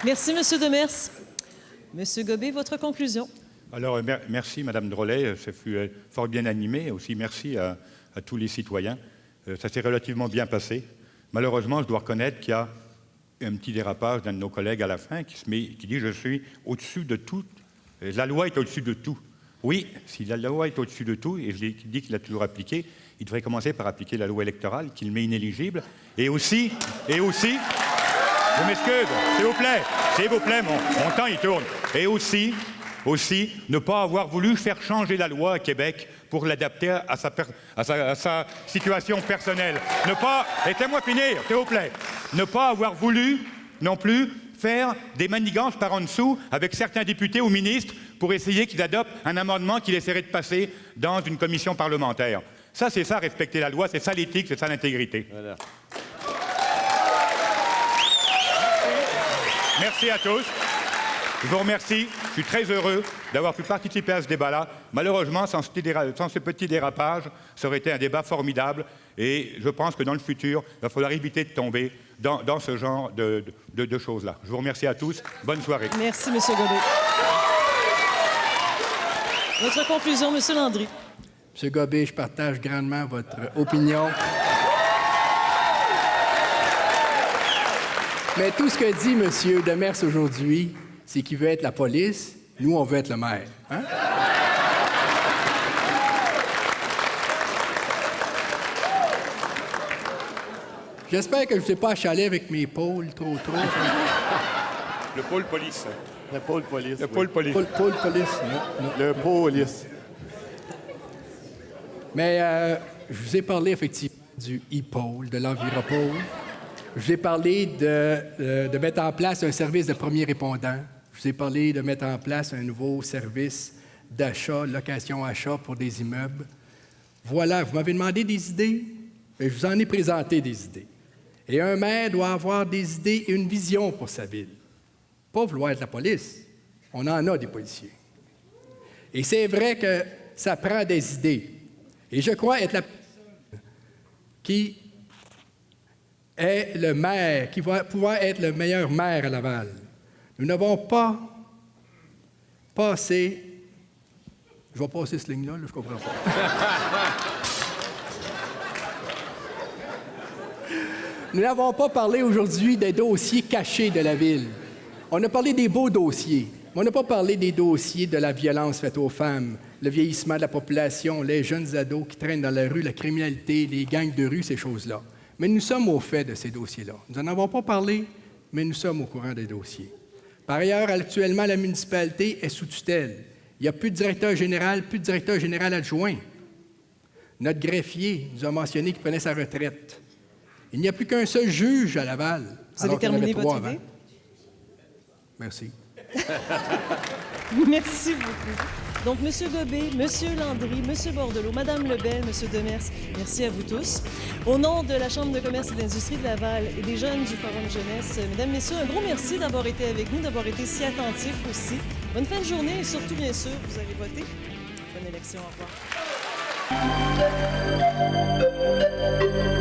Merci, M. Demers. M. Gobet, votre conclusion. Alors, merci, Mme Drolet. Ça fut fort bien animé. Aussi, merci à tous les citoyens. Ça s'est relativement bien passé. Malheureusement, je dois reconnaître qu'il y a un petit dérapage d'un de nos collègues à la fin qui dit « Je suis au-dessus de tout. La loi est au-dessus de tout. » Oui, si la loi est au-dessus de tout, et je dis qu'il a toujours appliqué, il devrait commencer par appliquer la loi électorale, qu'il met inéligible. Et aussi, je m'excuse, s'il vous plaît, mon temps il tourne. Et aussi, ne pas avoir voulu faire changer la loi à Québec pour l'adapter à sa situation personnelle. Laissez-moi finir, s'il vous plaît. Ne pas avoir voulu non plus faire des manigances par en dessous avec certains députés ou ministres pour essayer qu'ils adoptent un amendement qu'il essaierait de passer dans une commission parlementaire. Ça, c'est ça, respecter la loi, c'est ça l'éthique, c'est ça l'intégrité. Voilà. Merci à tous. Je vous remercie. Je suis très heureux d'avoir pu participer à ce débat-là. Malheureusement, sans ce petit dérapage, ça aurait été un débat formidable. Et je pense que dans le futur, il va falloir éviter de tomber dans ce genre de choses-là. Je vous remercie à tous. Bonne soirée. Merci, M. Gobet. Votre conclusion, M. Landry. M. Gobet, je partage grandement votre opinion. Mais tout ce que dit M. Demers aujourd'hui, c'est qu'il veut être la police. Nous, on veut être le maire. Hein? J'espère que je ne suis pas achalé avec mes pôles trop. Le pôle police. Le pôle police. Le pôle police. Pôle police, non. Le police. Mais je vous ai parlé effectivement du e-pôle, de l'enviropôle. Je vous ai parlé de mettre en place un service de premier répondant. Je vous ai parlé de mettre en place un nouveau service d'achat, location-achat pour des immeubles. Voilà, vous m'avez demandé des idées, et je vous en ai présenté des idées. Et un maire doit avoir des idées et une vision pour sa ville. Pas vouloir être la police. On en a des policiers. Et c'est vrai que ça prend des idées. Et je crois être la personne qui est le maire, qui va pouvoir être le meilleur maire à Laval. Nous n'avons pas passé... Je vais passer cette ligne-là, je comprends pas. Nous n'avons pas parlé aujourd'hui des dossiers cachés de la ville. On a parlé des beaux dossiers. On n'a pas parlé des dossiers de la violence faite aux femmes, le vieillissement de la population, les jeunes ados qui traînent dans la rue, la criminalité, les gangs de rue, ces choses-là. Mais nous sommes au fait de ces dossiers-là. Nous n'en avons pas parlé, mais nous sommes au courant des dossiers. Par ailleurs, actuellement, la municipalité est sous tutelle. Il n'y a plus de directeur général adjoint. Notre greffier nous a mentionné qu'il prenait sa retraite. Il n'y a plus qu'un seul juge à Laval. Vous avez terminé votre avant. idée? Merci. Merci beaucoup. Donc, M. Gobé, M. Landry, M. Bordelot, Mme Lebel, M. Demers, merci à vous tous. Au nom de la Chambre de commerce et d'industrie de Laval et des jeunes du Forum Jeunesse, Mesdames, Messieurs, un gros merci d'avoir été avec nous, d'avoir été si attentifs aussi. Bonne fin de journée et surtout, bien sûr, vous avez voté. Bonne élection, au revoir.